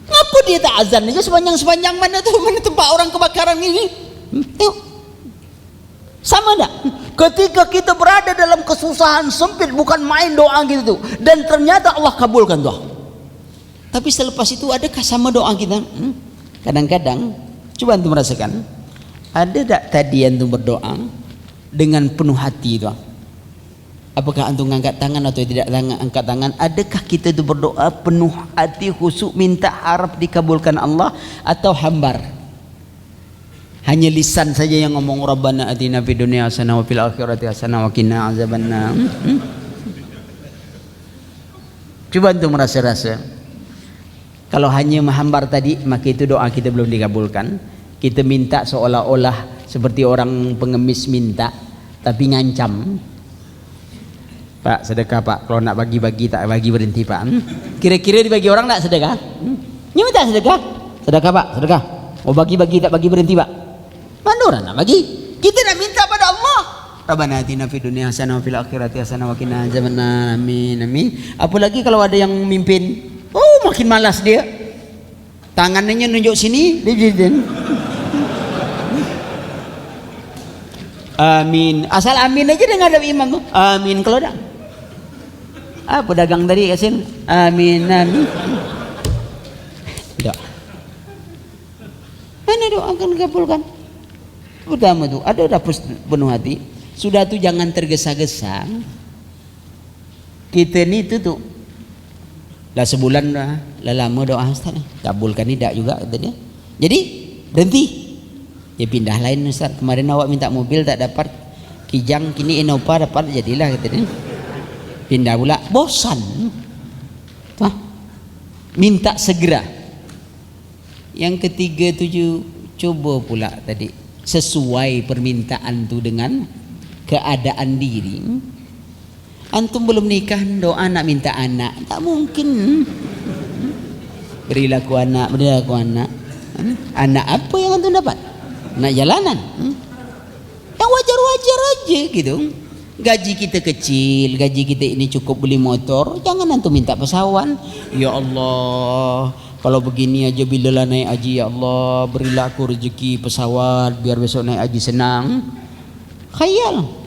Ngapa dia tak azan aja sepanjang mana tu, mana tempat orang kebakaran ini? Tengok, sama tak? Ketika kita berada dalam kesusahan sempit, bukan main doa gitu, dan ternyata Allah kabulkan doa. Tapi selepas itu adakah sama doa kita? Kadang-kadang, coba antum merasakan, ada tak tadi antum berdoa, dengan penuh hati itu. Apakah antum angkat tangan atau tidak angkat tangan? Adakah kita itu berdoa penuh hati khusyuk minta harap dikabulkan Allah atau hambar? Hanya lisan saja yang ngomong Rabbana atina fid dunya hasanah wa fil akhirati hasanah wa qina azabannar. Coba antum merasa-rasa. Kalau hanya menghambar tadi, maka itu doa kita belum dikabulkan. Kita minta seolah-olah seperti orang pengemis minta, tapi ngancam. Pak, sedekah Pak. Kalau nak bagi-bagi tak bagi berhenti Pak. Kira-kira dibagi orang tak sedekah? Ini minta sedekah. Sedekah Pak, sedekah. Oh bagi-bagi tak bagi berhenti Pak. Mana orang nak bagi? Kita nak minta pada Allah. Rabbana atina fid dunya hasanah wa fil akhirati hasanah wa qina azabannar. Amin amin. Apalagi kalau ada yang mimpin, oh makin malas dia. Tangannya nunjuk sini, dia amin. Asal amin aja dia ngadap imam tuh. Amin kalau dah. Pedagang tadi kasin amin amin. Tidak. Mana doa akan dikabulkan? Pertama tuh ada penuh hati. Sudah tuh jangan tergesa-gesa. Kita ni tuh dah sebulan dah lama doa Ustaz kabulkan tidak juga kata dia. Jadi berhenti. Dia pindah lain Ustaz. Kemarin awak minta mobil tak dapat. Kijang kini Innova dapat jadilah kata dia. Pindah pula bosan. Tuh. Minta segera. Yang ketiga tujuh coba pula tadi sesuai permintaan tu dengan keadaan diri. Antum belum nikah doa nak minta anak, tak mungkin. Berilah aku anak, berilah aku anak. Anak apa yang antum dapat? Anak jalanan. Yang wajar-wajar aja gitu. Gaji kita kecil, gaji kita ini cukup beli motor, jangan antum minta pesawat. Ya Allah, kalau begini aja bila lah naik haji, ya Allah berilah aku rezeki pesawat biar besok naik haji senang. Khayal.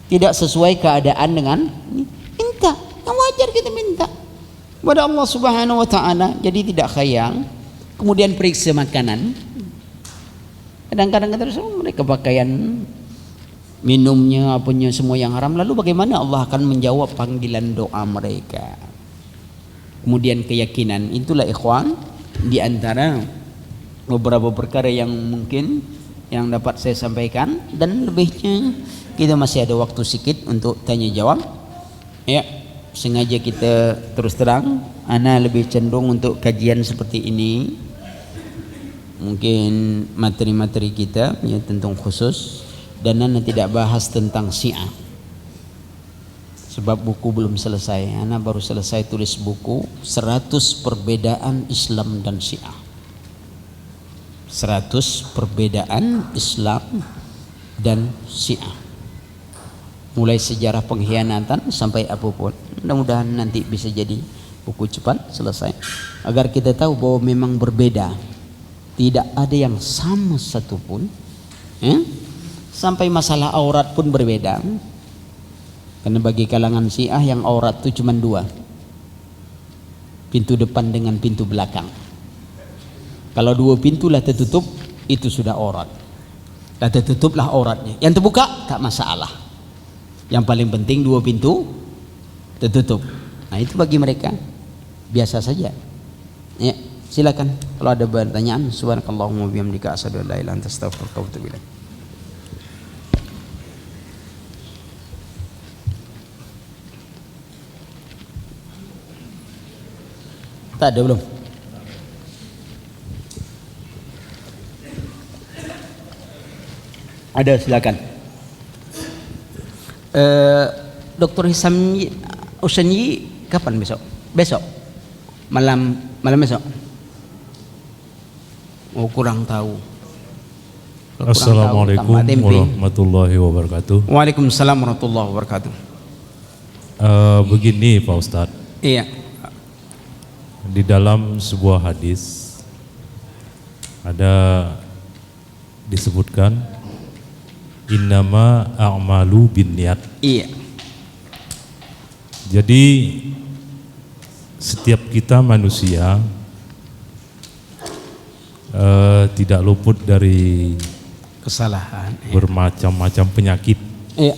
Tidak sesuai keadaan dengan minta. Yang wajar kita minta kepada Allah Subhanahu wa taala. Jadi tidak khayal. Kemudian periksa makanan. Kadang-kadang mereka pakaian minumnya apanya semua yang haram. Lalu bagaimana Allah akan menjawab panggilan doa mereka? Kemudian keyakinan. Itulah ikhwan di antara beberapa perkara yang mungkin yang dapat saya sampaikan, dan lebihnya kita masih ada waktu sedikit untuk tanya jawab. Ya, sengaja kita terus terang, ana lebih cenderung untuk kajian seperti ini. Mungkin materi-materi kita ya tentang khusus, dan ana tidak bahas tentang Syiah. Sebab buku belum selesai. Ana baru selesai tulis buku 100 perbedaan Islam dan Syiah. 100 perbedaan Islam dan Syiah, mulai sejarah pengkhianatan sampai apapun. Mudah-mudahan nanti bisa jadi buku cepat selesai, agar kita tahu bahwa memang berbeda, tidak ada yang sama satupun. Sampai masalah aurat pun berbeda. Karena bagi kalangan Syiah yang aurat itu cuma 2, pintu depan dengan pintu belakang. Kalau 2 pintu lah tertutup, itu sudah aurat. Lah tertutuplah auratnya. Yang terbuka tak masalah. Yang paling penting 2 pintu tertutup. Nah itu bagi mereka biasa saja. Ya, silakan kalau ada pertanyaan. Subhanakallahumma bihamdika asyhadu an la ilaha illa anta astaghfiruka wa atubu ilaik. Tak ada belum? Ada, silakan. Dr. Hisam Usani kapan besok? Besok? Malam besok? Oh kurang tahu. Assalamualaikum warahmatullahi wabarakatuh. Waalaikumsalam warahmatullahi wabarakatuh. Begini Pak Ustadz. Iya. Di dalam sebuah hadis ada disebutkan innama a'malu binniyat. Iya. Jadi setiap kita manusia tidak luput dari kesalahan, bermacam-macam penyakit, iya,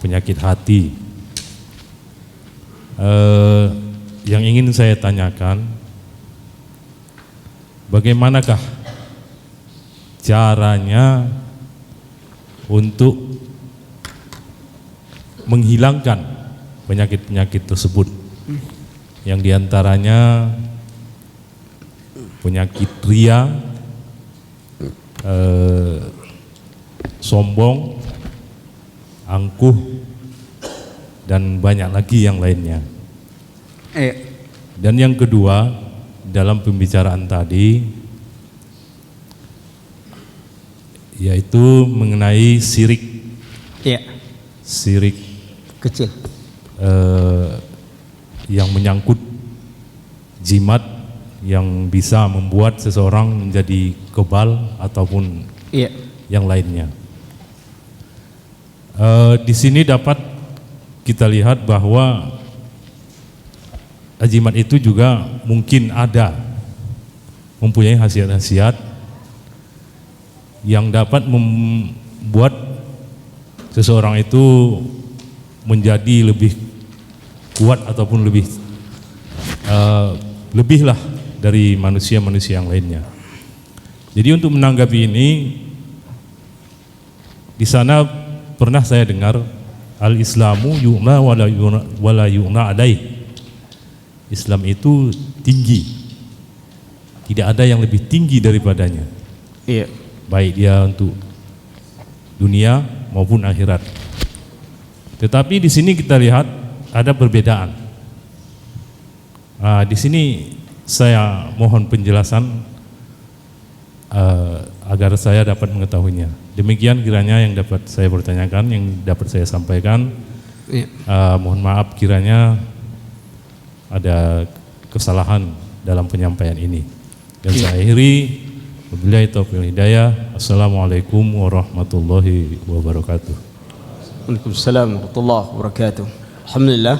penyakit hati. Yang ingin saya tanyakan, bagaimanakah caranya untuk menghilangkan penyakit-penyakit tersebut, yang diantaranya penyakit ria, sombong, angkuh, dan banyak lagi yang lainnya. Dan yang kedua, dalam pembicaraan tadi, yaitu mengenai syirik, syirik kecil, yang menyangkut jimat yang bisa membuat seseorang menjadi kebal ataupun yang lainnya. Di sini dapat kita lihat bahwa jimat itu juga mungkin ada mempunyai khasiat-khasiat yang dapat membuat seseorang itu menjadi lebih kuat ataupun lebihlah dari manusia-manusia yang lainnya. Jadi untuk menanggapi ini, di sana pernah saya dengar al-Islamu yu'na wala yu'na alaih. Islam itu tinggi, tidak ada yang lebih tinggi daripadanya. Baik dia untuk dunia maupun akhirat. Tetapi di sini kita lihat ada perbedaan. Di sini saya mohon penjelasan agar saya dapat mengetahuinya. Demikian kiranya yang dapat saya pertanyakan, yang dapat saya sampaikan. Mohon maaf kiranya ada kesalahan dalam penyampaian ini. Dan saya akhiri, wabillahi taufiq wal hidayah. Assalamualaikum warahmatullahi wabarakatuh. Waalaikumsalam warahmatullahi wabarakatuh. Alhamdulillah.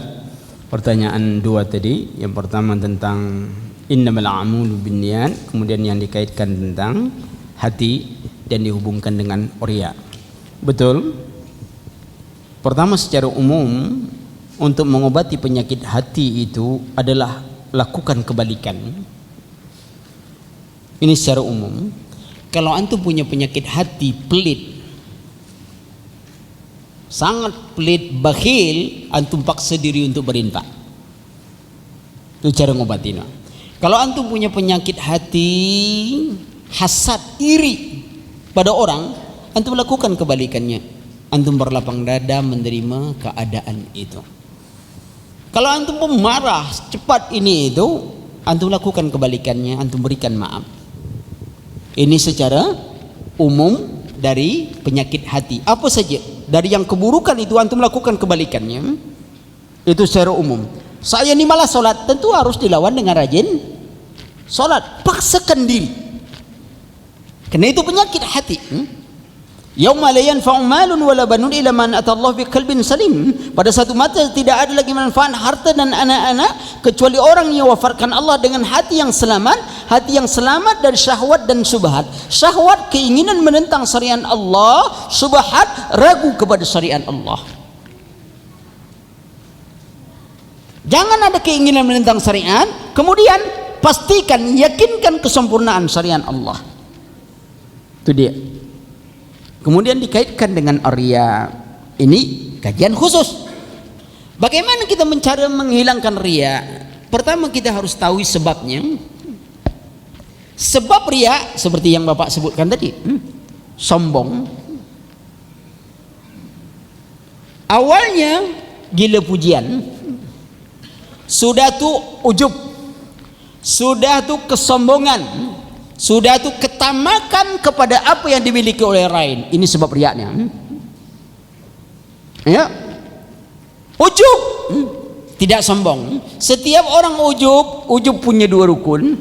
Pertanyaan dua tadi, yang pertama tentang innamal a'malu binniyat, kemudian yang dikaitkan tentang hati dan dihubungkan dengan riya. Betul. Pertama, secara umum untuk mengobati penyakit hati itu adalah lakukan kebalikan. Ini secara umum. Kalau antum punya penyakit hati pelit, sangat pelit, bakhil, antum paksa diri untuk berinfak. Itu cara ngobatinya. Kalau antum punya penyakit hati hasad, iri pada orang, antum lakukan kebalikannya. Antum berlapang dada menerima keadaan itu. Kalau antum pemarah cepat ini itu, antum lakukan kebalikannya, antum berikan maaf. Ini secara umum dari penyakit hati. Apa saja dari yang keburukan itu antum lakukan kebalikannya. Itu secara umum. Saya ini malas sholat, tentu harus dilawan dengan rajin sholat. Paksakan diri. Karena itu penyakit hati. Yauma la yanfa'u malun wala banun illa man atallahu biqalbin salim. Pada satu mata tidak ada lagi manfaat harta dan anak-anak kecuali orang yang wafatkan Allah dengan hati yang selamat dari syahwat dan subhat. Syahwat keinginan menentang syariat Allah, subhat ragu kepada syariat Allah. Jangan ada keinginan menentang syariat, kemudian pastikan, yakinkan kesempurnaan syariat Allah. Itu dia. Kemudian dikaitkan dengan riya. Ini kajian khusus. Bagaimana kita mencari menghilangkan riya? Pertama kita harus tahu sebabnya. Sebab riya seperti yang Bapak sebutkan tadi, sombong. Awalnya gila pujian, sudah tuh ujub, sudah tuh kesombongan, sudah itu ketamakan kepada apa yang dimiliki oleh lain. Ini sebab riaknya. Ya, ujub, tidak sombong. Setiap orang ujub punya dua rukun,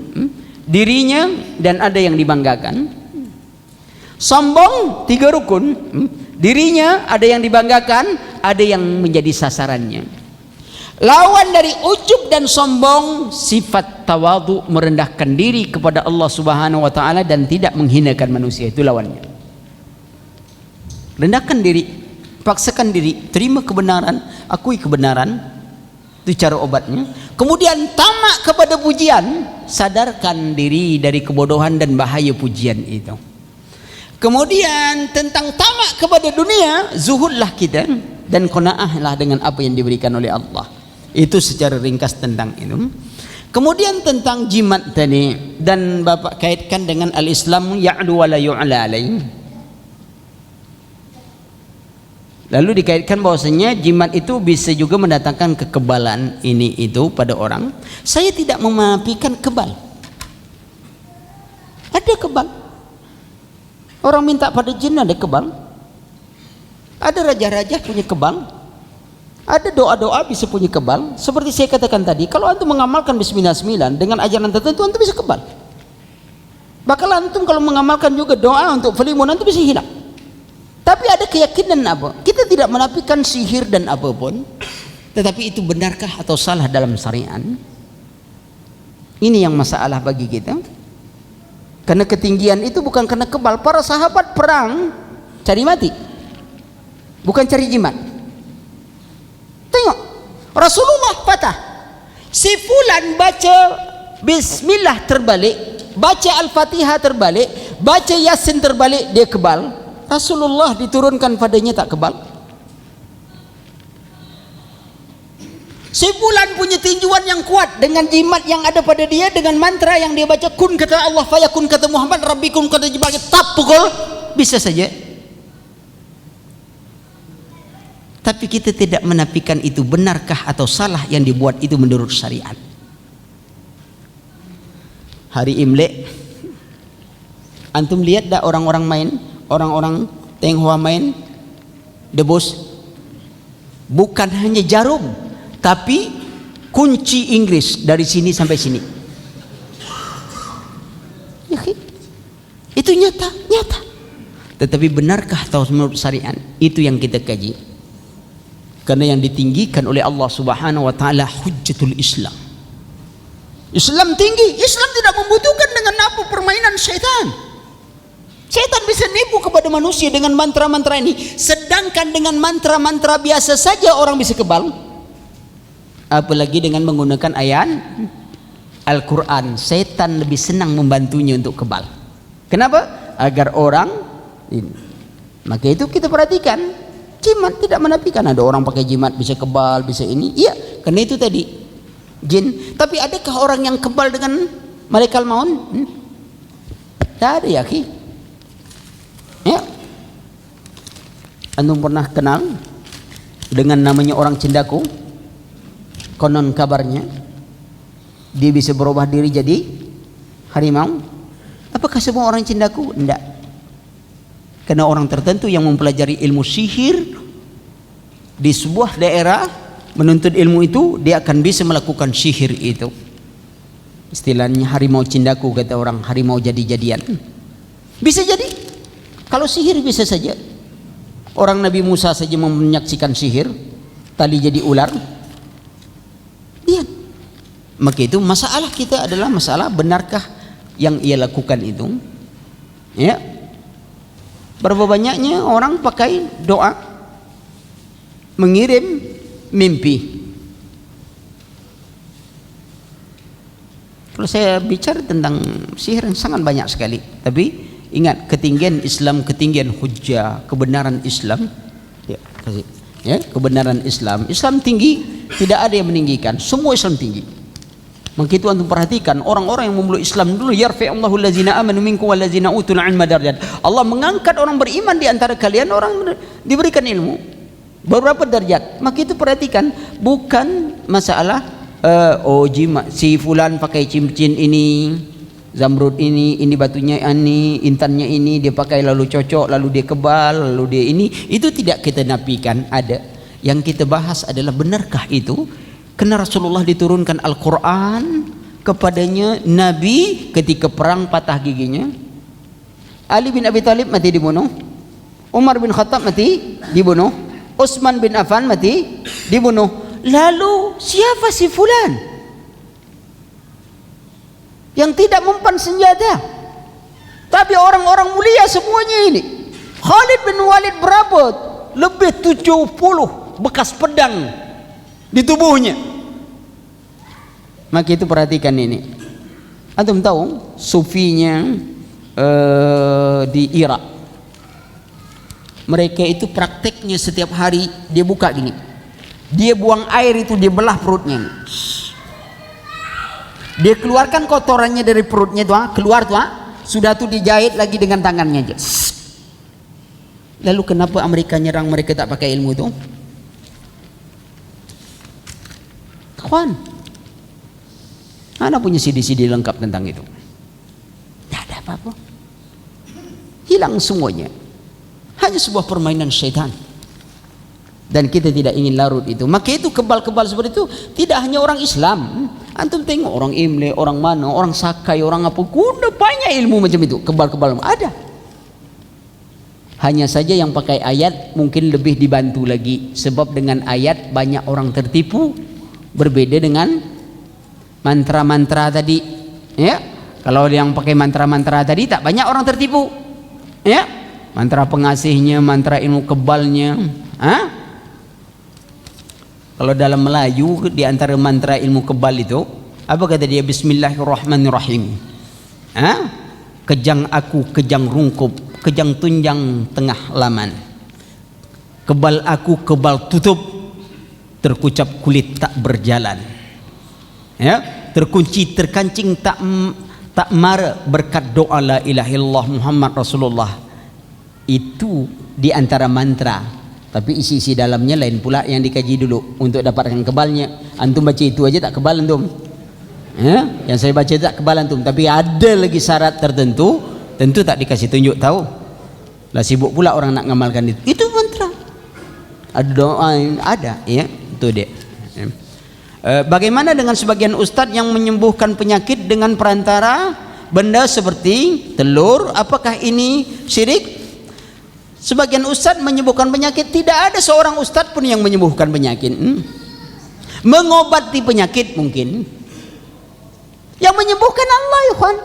dirinya dan ada yang dibanggakan. Sombong tiga rukun, dirinya ada yang dibanggakan, ada yang menjadi sasarannya. Lawan dari ujub dan sombong, sifat tawadhu, merendahkan diri kepada Allah Subhanahu wa taala dan tidak menghinakan manusia. Itu lawannya. Rendahkan diri, paksakan diri, terima kebenaran, akui kebenaran, itu cara obatnya. Kemudian tamak kepada pujian, sadarkan diri dari kebodohan dan bahaya pujian itu. Kemudian tentang tamak kepada dunia, zuhudlah kita dan qanaahlah dengan apa yang diberikan oleh Allah. Itu secara ringkas tentang itu. Kemudian tentang jimat tadi, dan Bapak kaitkan dengan al-Islam ya'lu wa la yu'la alaih. Lalu dikaitkan bahwasanya jimat itu bisa juga mendatangkan kekebalan ini itu pada orang. Saya tidak menafikan kebal. Ada kebal. Orang minta pada jin ada kebal. Ada raja-raja punya kebal. Ada doa-doa bisa punya kebal. Seperti saya katakan tadi, kalau antum mengamalkan Bismillah dengan ajaran tertentu, antum bisa kebal. Bakal antum kalau mengamalkan juga doa untuk falimun, antum bisa hilang. Tapi ada keyakinan apa? Kita tidak menafikan sihir dan apapun, tetapi itu benarkah atau salah dalam syariat? Ini yang masalah bagi kita. Karena ketinggian itu bukan karena kebal. Para sahabat perang cari mati, bukan cari jimat. Tengok, Rasulullah patah. Si fulan baca Bismillah terbalik, baca Al-Fatihah terbalik, baca Yasin terbalik, dia kebal. Rasulullah diturunkan padanya tak kebal. Si fulan punya tinjuan yang kuat dengan jimat yang ada pada dia, dengan mantra yang dia baca, kun kata Allah, fayakun kata Muhammad, rabbikum kata Jibril, tak pukul, bisa saja. Tapi kita tidak menafikan itu benarkah atau salah yang dibuat itu menurut syariat. Hari Imlek, antum lihat dah orang-orang main, orang-orang Tionghoa main debus, bukan hanya jarum, tapi kunci Inggris dari sini sampai sini. Itu nyata. Tetapi benarkah atau menurut syariat? Itu yang kita kaji. Karena yang ditinggikan oleh Allah Subhanahu wa taala hujjatul Islam. Islam tinggi. Islam tidak membutuhkan dengan apa permainan syaitan. Syaitan bisa nipu kepada manusia dengan mantra-mantra ini. Sedangkan dengan mantra-mantra biasa saja orang bisa kebal. Apalagi dengan menggunakan ayat Al-Quran. Syaitan lebih senang membantunya untuk kebal. Kenapa? Agar orang ini. Maka itu kita perhatikan. Jimat tidak menafikan ada orang pakai jimat bisa kebal, bisa ini. Iya, karena itu tadi jin. Tapi adakah orang yang kebal dengan malaikat maut? Tak ada ya, Ki. Ya. Antum pernah kenal dengan namanya orang Cendaku? Konon kabarnya dia bisa berubah diri jadi harimau. Apakah semua orang Cendaku? Tidak. Karena orang tertentu yang mempelajari ilmu sihir di sebuah daerah menuntut ilmu itu, dia akan bisa melakukan sihir itu. Istilahnya harimau Cendaku, kata orang, harimau jadi-jadian. Bisa jadi. Kalau sihir bisa saja. Orang Nabi Musa saja menyaksikan sihir, tali jadi ular. Iya. Maka itu masalah kita adalah masalah benarkah yang ia lakukan itu. Ya. Berapa banyaknya orang pakai doa mengirim mimpi. Kalau saya bicara tentang sihir sangat banyak sekali. Tapi ingat, ketinggian Islam, ketinggian hujjah, kebenaran Islam. Ya, kasih. Ya, kebenaran Islam. Islam tinggi, tidak ada yang meninggikan. Semua Islam tinggi. Maka itu antum perhatikan orang-orang yang memeluk Islam dulu, yarfa'allahu allazina amanu minkum wallazina utul ilma darajat. Allah mengangkat orang beriman di antara kalian, orang diberikan ilmu beberapa derajat. Maka itu perhatikan, bukan masalah jimat si fulan pakai cincin ini, zamrud ini batunya ini, intannya ini dia pakai lalu cocok, lalu dia kebal, lalu dia ini. Itu tidak kita nafikan ada. Yang kita bahas adalah benarkah itu? Karena Rasulullah diturunkan Al-Quran kepadanya, Nabi ketika perang patah giginya, Ali bin Abi Thalib mati dibunuh, Umar bin Khattab mati dibunuh, Utsman bin Affan mati dibunuh. Lalu siapa si fulan yang tidak mempan senjata, tapi orang-orang mulia semuanya ini? Khalid bin Walid berapa? Lebih 70 bekas pedang di tubuhnya. Maka itu perhatikan ini. Antum tahu sufinya di Irak, mereka itu prakteknya setiap hari dia buka gini, dia buang air itu, dia belah perutnya, dia keluarkan kotorannya dari perutnya tuh, keluar tuh, sudah tuh dijahit lagi dengan tangannya aja. Lalu kenapa Amerika nyerang mereka tak pakai ilmu itu? Kawan, Ana punya CD-CD lengkap tentang itu. Tidak ada apa-apa, hilang semuanya. Hanya sebuah permainan syaitan. Dan kita tidak ingin larut itu. Maka itu kebal-kebal seperti itu tidak hanya orang Islam. Antum tengok orang Imle, orang mana, orang Sakai, orang apa, kuda banyak ilmu macam itu. Kebal-kebal ada. Hanya saja yang pakai ayat mungkin lebih dibantu lagi. Sebab dengan ayat banyak orang tertipu. Berbeda dengan mantra-mantra tadi. Ya, kalau yang pakai mantra-mantra tadi tak banyak orang tertipu. Ya, mantra pengasihnya, mantra ilmu kebalnya. Kalau dalam Melayu di antara mantra ilmu kebal itu apa kata dia? Bismillahirrahmanirrahim. Kejang aku, kejang rungkup, kejang tunjang tengah laman. Kebal aku, kebal tutup, terkucap kulit tak berjalan. Ya, terkunci, terkancing tak mara berkat doa la ilaha illallah Muhammad Rasulullah. Itu di antara mantra, tapi isi-isi dalamnya lain pula yang dikaji dulu untuk dapatkan kebalnya. Antum baca itu aja tak kebal antum. Ya, yang saya baca tak kebal antum, tapi ada lagi syarat tertentu, tentu tak dikasih tunjuk tahu. Lah sibuk pula orang nak ngamalkan itu. Itu mantra. Ada doa, ada ya, itu dia. Ya. Bagaimana dengan sebagian ustadz yang menyembuhkan penyakit dengan perantara benda seperti telur? Apakah ini syirik? Sebagian ustadz menyembuhkan penyakit, tidak ada seorang ustadz pun yang menyembuhkan penyakit. Mengobati penyakit mungkin. Yang menyembuhkan Allah, ya kan?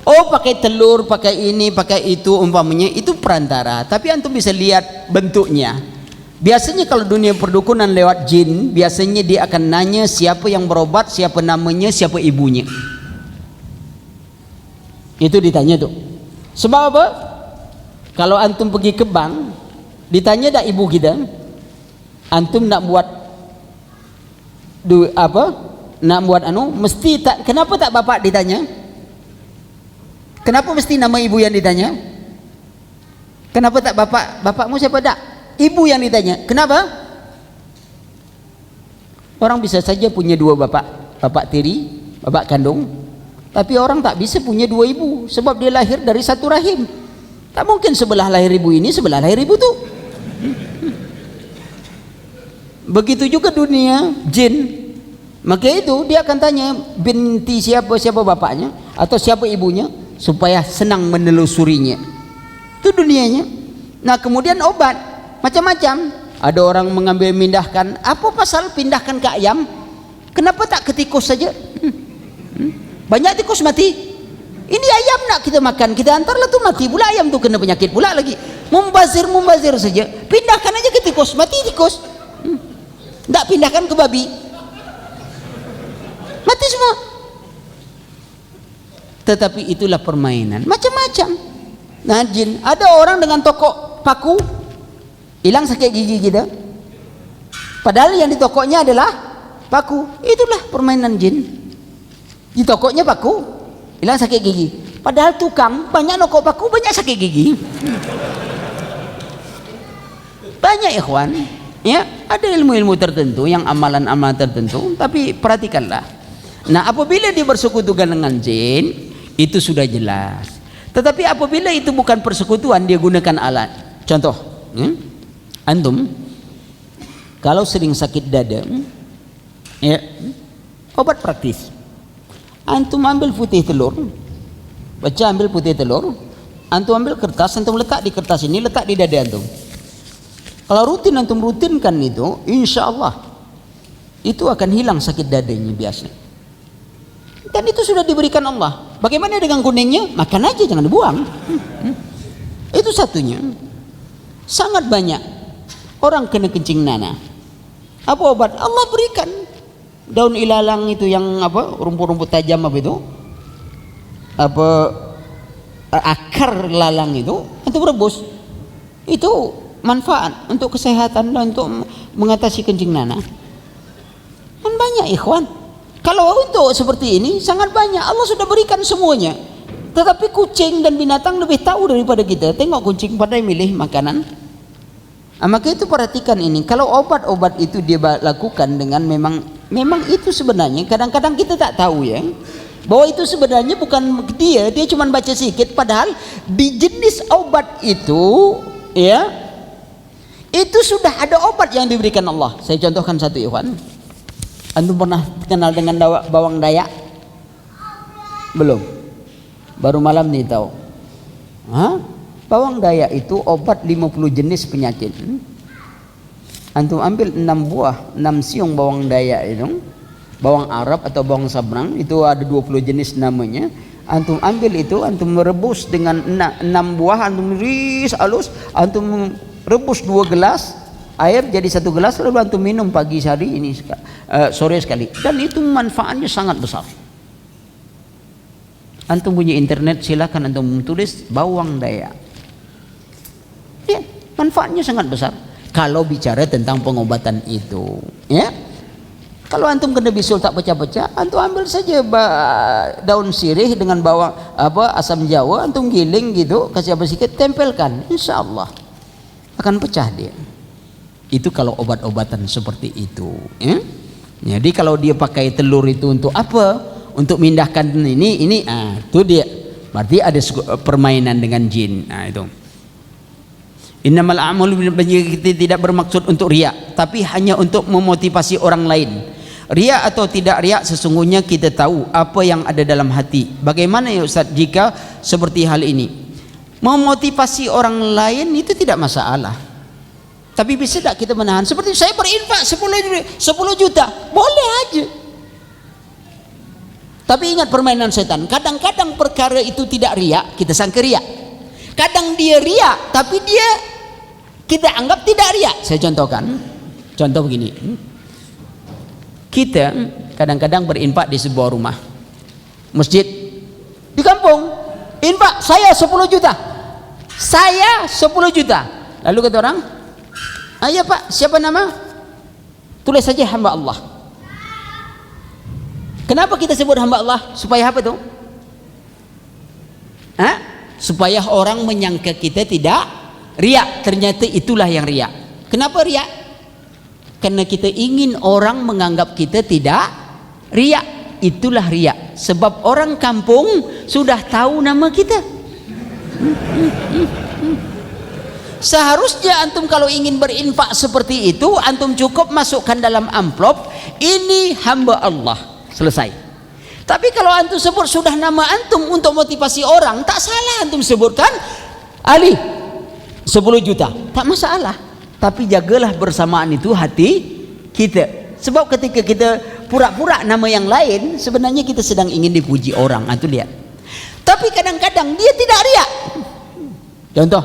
Oh, pakai telur, pakai ini, pakai itu, umpamanya itu perantara. Tapi antum bisa lihat bentuknya. Biasanya kalau dunia perdukunan lewat jin, biasanya dia akan nanya siapa yang berobat, siapa namanya, siapa ibunya. Itu ditanya tuh. Sebab apa? Kalau antum pergi ke bank, ditanya dak ibu kita, antum nak buat nak buat mesti tak, kenapa tak bapak ditanya? Kenapa mesti nama ibu yang ditanya? Kenapa tak bapak? Bapakmu siapa dak? Ibu yang ditanya. Kenapa? Orang bisa saja punya dua bapak, bapak tiri, bapak kandung, tapi orang tak bisa punya dua ibu, sebab dia lahir dari satu rahim. Tak mungkin sebelah lahir ibu ini, sebelah lahir ibu tu. Begitu juga dunia jin. Maka itu dia akan tanya binti siapa bapaknya atau siapa ibunya, supaya senang menelusurinya. Itu dunianya. Nah kemudian obat macam-macam. Ada orang mengambil pindahkan. Apa pasal pindahkan ke ayam? Kenapa tak ke tikus saja? Banyak tikus mati. Ini ayam nak kita makan, kita antarlah tuh mati pula, ayam tuh kena penyakit pula lagi. Mumbazir saja. Pindahkan aja ke tikus, mati tikus. Tak pindahkan ke babi, mati semua. Tetapi itulah permainan macam-macam. Nah jin, ada orang dengan tokok paku hilang sakit gigi kita, padahal yang di tokoknya adalah paku. Itulah permainan jin. Di tokoknya paku hilang sakit gigi, padahal tukang banyak nokok paku, banyak sakit gigi. Banyak ikhwan, ya, ada ilmu-ilmu tertentu, yang amalan-amalan tertentu, tapi perhatikanlah. Nah apabila dia bersekutukan dengan jin, itu sudah jelas. Tetapi apabila itu bukan persekutuan, dia gunakan alat. Contoh, antum kalau sering sakit dada, ya, obat praktis. Antum ambil putih telur, ambil putih telur, antum ambil kertas, antum letak di kertas ini, letak di dada antum. Kalau rutin antum rutinkan itu, insya Allah itu akan hilang sakit dadanya biasa. Dan itu sudah diberikan Allah. Bagaimana dengan kuningnya? Makan aja, jangan dibuang. Itu satunya. Sangat banyak orang kena kencing nanah. Apa obat? Allah berikan daun ilalang itu yang apa? Rumput-rumput tajam apa itu? Apa akar lalang itu untuk rebus. Itu manfaat untuk kesehatan dan untuk mengatasi kencing nanah. Kan banyak ikhwan. Kalau untuk seperti ini sangat banyak, Allah sudah berikan semuanya. Tetapi kucing dan binatang lebih tahu daripada kita. Tengok kucing pada milih makanan. Maka itu perhatikan ini. Kalau obat-obat itu dia lakukan dengan memang itu sebenarnya kadang-kadang kita tak tahu ya, bahwa itu sebenarnya bukan dia cuma baca sedikit, padahal di jenis obat itu ya, itu sudah ada obat yang diberikan Allah. Saya contohkan satu ikhwan. Antum pernah kenal dengan bawang dayak? Belum? Baru malam nih tahu. Hah? Bawang dayak itu obat 50 jenis penyakit. Antum ambil 6 buah, 6 siung bawang dayak itu, bawang Arab atau bawang sabrang, itu ada 20 jenis namanya. Antum ambil itu, antum merebus dengan 6 buah, antum iris halus, antum rebus 2 gelas air jadi 1 gelas, lalu antum minum pagi hari ini sore sekali, dan itu manfaatnya sangat besar. Antum punya internet, silakan antum tulis bawang dayak. Ya, manfaatnya sangat besar. Kalau bicara tentang pengobatan itu, ya. Kalau antum kena bisul tak pecah-pecah, antum ambil saja daun sirih dengan bawang asam jawa, antum giling gitu, kasih apa sedikit, tempelkan, insya Allah akan pecah dia. Itu kalau obat-obatan seperti itu, ya. Jadi kalau dia pakai telur itu untuk apa? Untuk mindahkan ini, itu dia. Berarti ada permainan dengan jin. Nah itu. Innamal a'malu kita tidak bermaksud untuk riya, tapi hanya untuk memotivasi orang lain. Riya atau tidak riya, sesungguhnya kita tahu apa yang ada dalam hati. Bagaimana ya Ustaz jika seperti hal ini? Memotivasi orang lain itu tidak masalah. Tapi bisa tak kita menahan? Seperti saya berinfak 10 juta, boleh aja. Tapi ingat permainan setan. Kadang-kadang perkara itu tidak riya, kita sangka riya. Kadang dia riya, tapi dia kita anggap tidak riya. Saya contohkan. Contoh begini. Kita kadang-kadang berinfak di sebuah rumah, masjid di kampung. Infak saya 10 juta. Saya 10 juta. Lalu kata orang, "Iya Pak, siapa nama?" Tulis saja hamba Allah. Kenapa kita sebut hamba Allah? Supaya apa tuh? Supaya orang menyangka kita tidak riya. Ternyata itulah yang riya. Kenapa riya? Karena kita ingin orang menganggap kita tidak riya. Itulah riya. Sebab orang kampung sudah tahu nama kita. Seharusnya antum kalau ingin berinfak seperti itu, antum cukup masukkan dalam amplop, ini hamba Allah, selesai. Tapi kalau antum sebut sudah nama antum untuk motivasi orang, tak salah antum sebutkan Ali 10 juta, tak masalah. Tapi jagalah bersamaan itu hati kita. Sebab ketika kita pura-pura nama yang lain, sebenarnya kita sedang ingin dipuji orang. Itu lihat. Tapi kadang-kadang dia tidak riya. Contoh,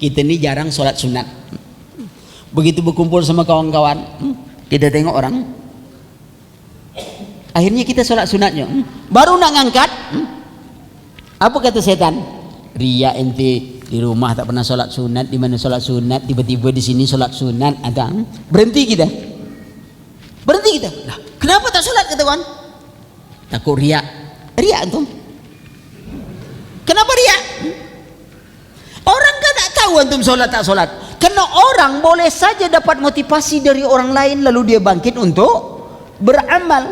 kita ini jarang sholat sunat. Begitu berkumpul sama kawan-kawan, kita tengok orang, akhirnya kita sholat sunatnya, baru nak ngangkat, apa kata setan? Riya ente, di rumah tak pernah sholat sunat, di mana sholat sunat, tiba-tiba di sini sholat sunat. Ada berhenti kita. Nah, kenapa tak sholat kata kawan? Takut riya. Riya antum. Kenapa riya? Orang kan tak tahu antum sholat tak sholat. Karena orang boleh saja dapat motivasi dari orang lain lalu dia bangkit untuk beramal.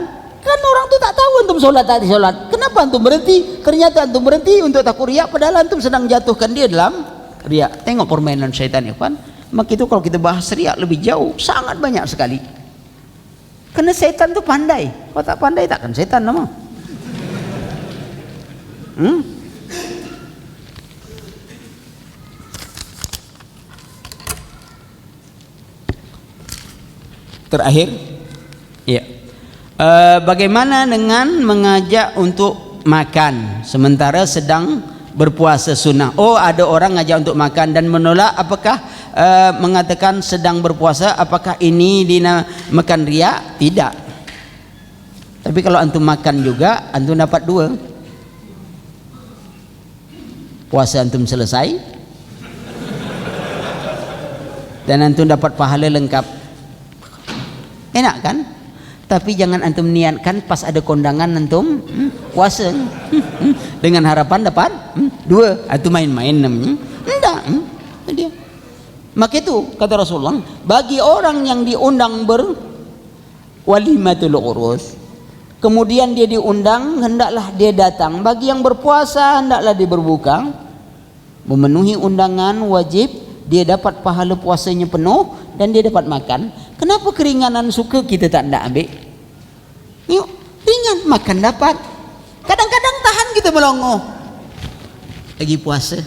Kan orang tu tak tahu antum sholat tak sholat. Kenapa antum berhenti? Ternyata antum berhenti untuk takut riya, padahal antum sedang jatuhkan dia dalam riya. Tengok permainan syaitan ya kan. Maka itu kalau kita bahas riya lebih jauh, sangat banyak sekali. Karena setan tu pandai. Kalau tak pandai takkan setan nama. Terakhir, ya. Bagaimana dengan mengajak untuk makan sementara sedang berpuasa sunnah? Oh, ada orang ngajak untuk makan dan menolak, apakah mengatakan sedang berpuasa, apakah ini dinamakan riya? Tidak. Tapi kalau antum makan juga, antum dapat 2. Puasa antum selesai dan antum dapat pahala lengkap. Enak kan? Tapi jangan antum niatkan pas ada kondangan antum puasa dengan harapan dapat 2. Antum main-main namanya. Enggak. Dia. Maka itu kata Rasulullah, bagi orang yang diundang berwalimatul urus, kemudian dia diundang, hendaklah dia datang. Bagi yang berpuasa, hendaklah dia berbuka, memenuhi undangan wajib, dia dapat pahala puasanya penuh dan dia dapat makan. Kenapa keringanan suka kita tak nak ambil? Yuk, ringan, makan dapat. Kadang-kadang tahan kita melongo lagi puasa,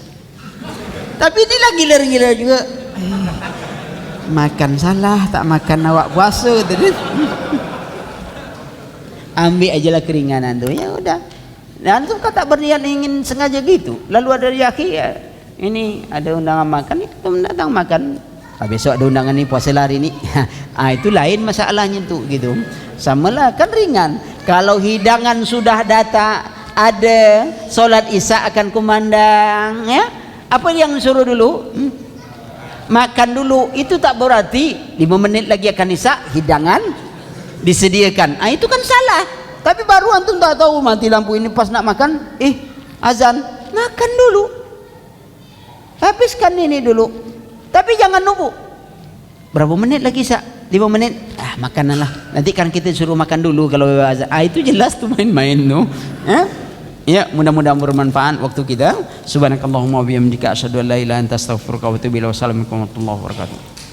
tapi ini lagi gila-gila juga. Makan salah, tak makan awak puasa tadi. Ambil ajalah keringanan tu, ya udah. Dan tu kata berniat ingin sengaja gitu. Lalu ada yaki, ya, ini ada undangan makan, kita datang makan. Besok ada undangan ni, puasa lah hari ni. Itu lain masalahnya tu gitu. Samalah kan ringan. Kalau hidangan sudah datang, ada solat isya akan kumandang, ya. Apa yang suruh dulu? Makan dulu. Itu tak berarti 5 menit lagi akan isya, hidangan disediakan. Itu kan salah. Tapi baru antum tak tahu mati lampu ini pas nak makan, azan, makan dulu. Habiskan ini dulu. Tapi jangan nunggu. Berapa menit lagi isya? 5 menit. Makanlah. Nanti kan kita suruh makan dulu kalau azan. Itu jelas tuh main-main tuh. Ya, mudah-mudahan bermanfaat waktu kita. Subhanakallahumma wa bihamdika asyhadu an la ilaha illa anta astaghfiruka wa atubu ilaik. Wassalamualaikum warahmatullahi wabarakatuh.